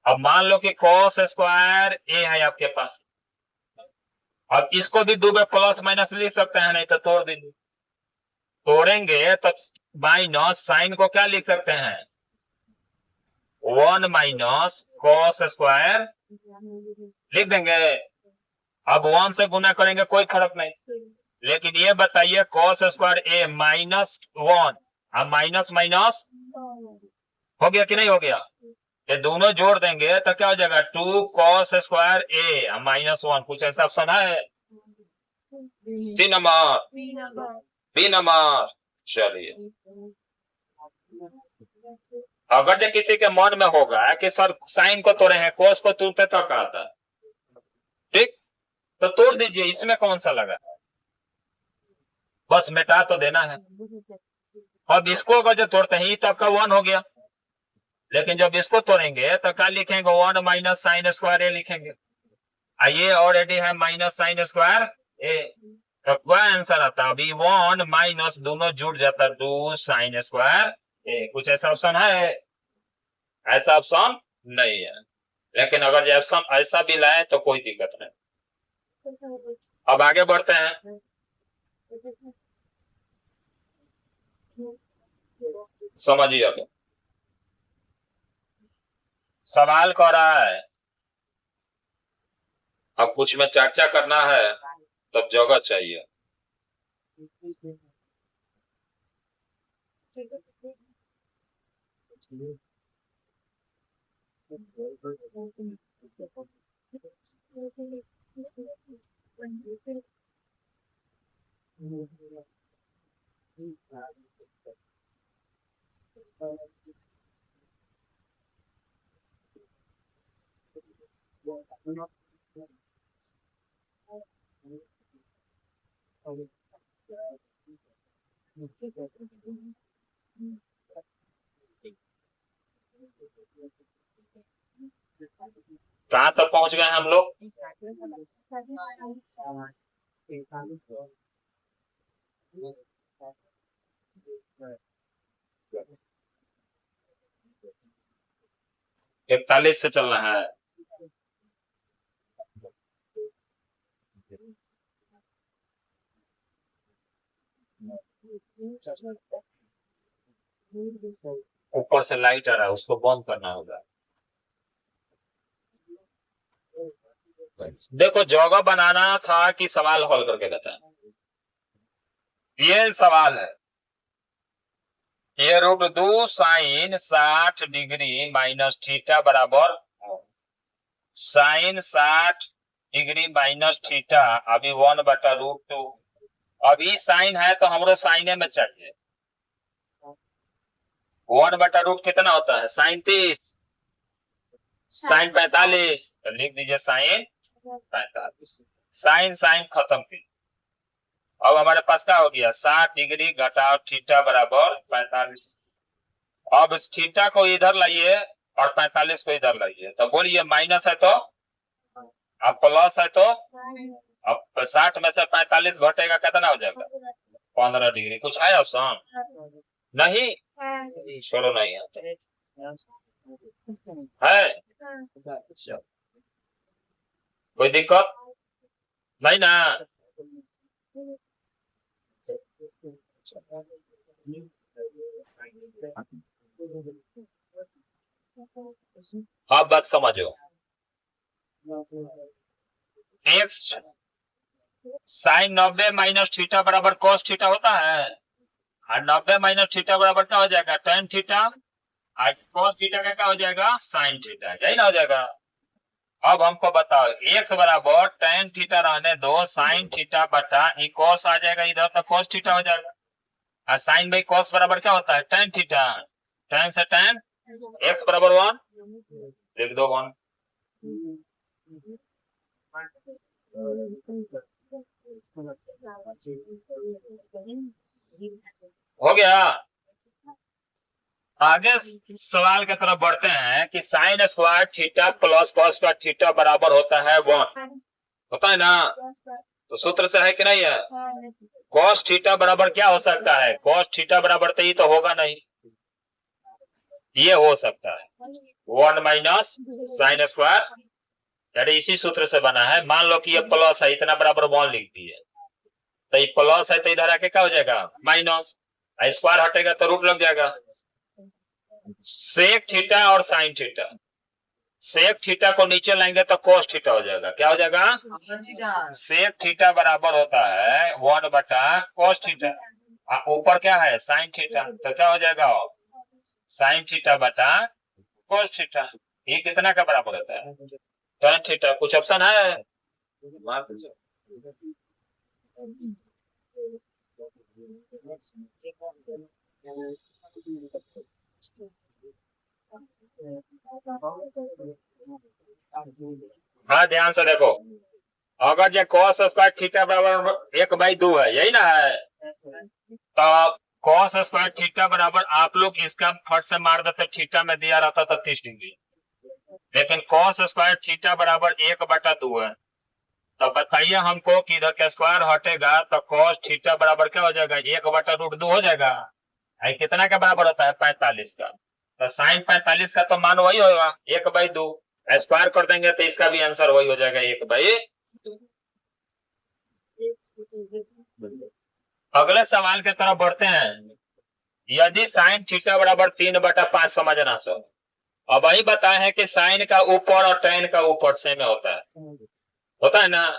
अब मान लो कि कॉस स्क्वायर a है आपके पास, अब इसको भी 2 प्लस माइनस लिख सकते हैं, नहीं तो तोड़ देंगे, तोड़ेंगे तब माइनस साइन को क्या लिख सकते हैं 1 माइनस कॉस स्क्वायर लिख देंगे। अब 1 से गुना करेंगे कोई फर्क नहीं, लेकिन ये बताइए कॉस स्क्वायर a माइनस 1 अब माइनस माइनस हो गया कि नहीं हो गया, ये दोनों जोड़ देंगे तो क्या हो जाएगा 2 कॉस स्क्वायर a माइनस 1, कुछ ऐसा ऑप्शन है, सी नंबर बी नंबर। चलिए अगर जो किसी के मन में होगा कि सर साइन को तोड़े हैं कोस को तोड़ते तो क्या आता, ठीक तो तोड़ दीजिए, इसमें कौन सा लगा, बस मिटा तो देना है। अब इसको अगर जो तोड़ते हैं तो आपका 1 हो गया, लेकिन जब इसको तोड़ेंगे तो क्या लिखेंगे, 1 माइनस साइन स्क्वायर ए लिखेंगे। ये ऑलरेडी है माइनस साइन स्क्वायर ए, तो क्या आंसर आता है अभी, 1 माइनस दोनों जुड़ जाता है 2 साइन स्क्वायर ए। कुछ ऐसा ऑप्शन है? ऐसा ऑप्शन नहीं है, लेकिन अगर ये ऑप्शन ऐसा भी लाए तो कोई दिक्कत नहीं। अब आगे बढ़ते हैं। समझिए, अब सवाल कह रहा है, अब कुछ में चर्चा करना है तब जगह चाहिए। कहां तक पहुंच गए हम लोग? 41 से चलना है। ऊपर से लाइट आ रहा है, उसको बंद करना होगा। देखो, जगह बनाना था कि सवाल हल करके बताएं, ये सवाल है। ये √2 साइन 60 डिग्री माइनस थीटा बराबर साइन 60 डिग्री माइनस थीटा, अभी 1/√2। अभी साइन है तो हमरो साइने में चाहिए। 1/√, कितना होता है, साइन 30, साइन 45, तो लिख दीजिए साइन 45। साइन साइन खत्म की, अब हमारे पास क्या हो गया, 60 डिग्री घटाओ थीटा बराबर 45। अब इस थीटा को इधर लाइए और 45 को इधर लाइए, तो बोलिए माइनस है तो, अब प्लस है तो, अब 60 में से 45 घटेगा, कितना हो जाएगा, 15 डिग्री। कुछ है ऑप्शन? नहीं, छोड़ो, नहीं है। कोई दिक्कत नहीं ना? आप बात समझो, एक्स साइन 90 माइनस थीटा बराबर कॉस थीटा होता है, और 90 माइनस थीटा बराबर क्या हो जाएगा, टेन थीटा, और कॉस थीटा का क्या हो जाएगा, साइन थीटा, यही ना हो जाएगा। अब हमको बताओ, एक्स बराबर टेन थीटा रहने दो, साइन थीटा बटा कॉस आ जाएगा इधर, तो कॉस थीटा हो जाएगा, और साइन बाई कॉस बराबर क्या होता है, टेन थीटा, टेन से टेन, एक्स बराबर 1, लिख दो 1। हो गया। आगे सवाल की तरफ बढ़ते हैं कि sine square theta plus cos square theta बराबर होता है 1, होता है ना? तो सूत्र से है कि नहीं है? कॉस थीटा बराबर क्या हो सकता है, कॉस थीटा बराबर तो ये तो होगा नहीं, ये हो सकता है 1 माइनस साइन स्क्वायर, यानी इसी सूत्र से बना है। मान लो कि ये प्लस है, इतना बराबर 1 लिख दिए, तो ये प्लस है तो इधर आके क्या हो जाएगा, माइनस, स्क्वायर हटेगा तो रूट लग जाएगा। सेक थीटा और साइन थीटा, सेक थीटा को नीचे लाएंगे तो कोस थीटा हो जाएगा, क्या हो जाएगा, सेक थीटा बराबर होता है 1/cos थीटा, ऊपर क्या है, साइन थीटा, तो क्या हो जाएगा, साइन थीटा बटा कोस थीटा। ये कितना का बराबर होता है, tan थीटा। कुछ ऑप्शन है? हाँ, ध्यान से देखो, अगर जो cos स्क्वायर थीटा बराबर 1/2 है, यही ना है, तो कॉस स्क्वायर थीटा बराबर, आप लोग इसका फट से मार देते, थीटा में दिया रहता था 30 डिग्री, लेकिन कॉस स्क्वायर थीटा बराबर 1/2 है। तो बताइए हमको कि इधर का स्क्वायर हटेगा तो कॉस थीटा बराबर क्या हो जाएगा, 1/√2 हो जाएगा। कितना के बराबर होता है, 45 का। तो साइन 45 का तो मान वही होगा 1/2, स्क्वायर कर देंगे तो इसका भी आंसर वही हो जाएगा 1/2। अगले सवाल की तरफ बढ़ते हैं। यदि साइन थीटा बराबर 3/5 समझना सो, अब वही बताए हैं कि साइन का ऊपर और टेन का ऊपर सेम होता है ना।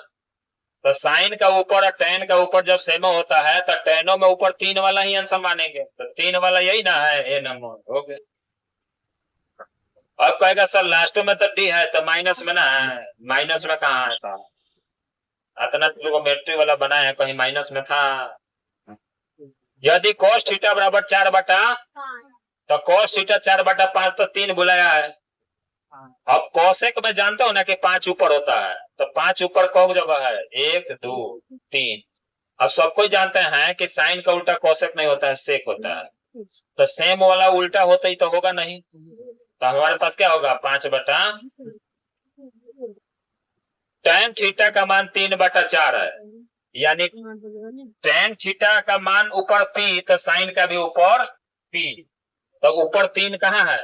तो साइन का ऊपर और टेन का ऊपर जब सेम होता है तो टेनो में ऊपर 3 वाला ही आंसर मानेंगे, तो 3 वाला यही ना है, ए नंबर हो गया। अब कहेगा सर लास्ट में तो डी है, तो माइनस में ना है, माइनस में कहाँ है, इतना ट्रिगोनोमेट्री वाला बनाए हैं, कहीं माइनस में था। यदि cos थीटा बराबर 4/5, तो cos थीटा 4/5 तो 3 बुलाया है। अब कोसेक में जानते हो ना कि 5 ऊपर होता है, तो 5 ऊपर कौन जगह है, 1 2 3। अब सबको जानते हैं कि साइन का उल्टा कोसेक नहीं होता है, सेक होता है। तो सेम वाला उल्टा होता ही तो होगा नहीं, तो हमारे पास क्या होगा, 5/, tan थीटा का मान 3/4 है, यानी tan थीटा का मान ऊपर पी तो साइन का भी ऊपर पी, तो ऊपर 3 कहाँ है।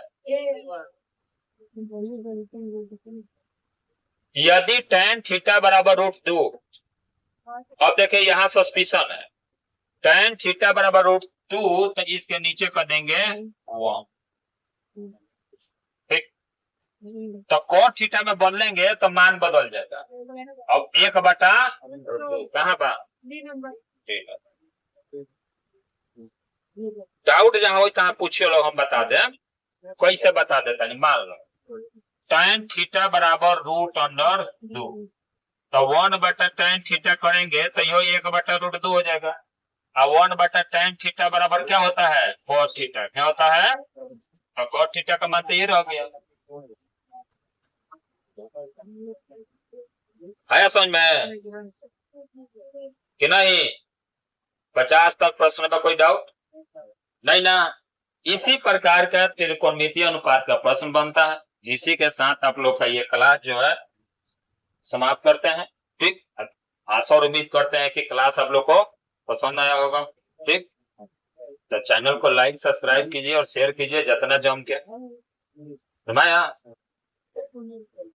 यदि tan थीटा बराबर √2, अब देखिए यहाँ सस्पिशन है, tan थीटा बराबर √2 तो इसके नीचे कर देंगे 1, ठीक। तो cos थीटा में बदलेंगे तो मान बदल जाएगा। अब 1/2 कहाँ बा, डाउट जहां हो तहां पूछिए लोग, हम बता दें, कैसे बता देता नहीं। मान लो tan थीटा बराबर √2, तो 1/tan थीटा करेंगे तो यो 1/√2 हो जाएगा। अब 1/tan थीटा बराबर क्या होता है, cos थीटा, क्या होता है, तो cos थीटा का मान तो ये रह गया। आया समझ में कि नहीं। 50 तक प्रश्न में कोई डाउट नहीं ना। इसी प्रकार का त्रिकोणमितीय अनुपात का प्रश्न बनता है। इसी के साथ आप लोग का ये क्लास जो है समाप्त करते हैं, ठीक। आशा और उम्मीद करते हैं कि क्लास आप लोग को पसंद आया होगा, ठीक। तो चैनल को लाइक सब्सक्राइब कीजिए और शेयर कीजिए जितना जम के।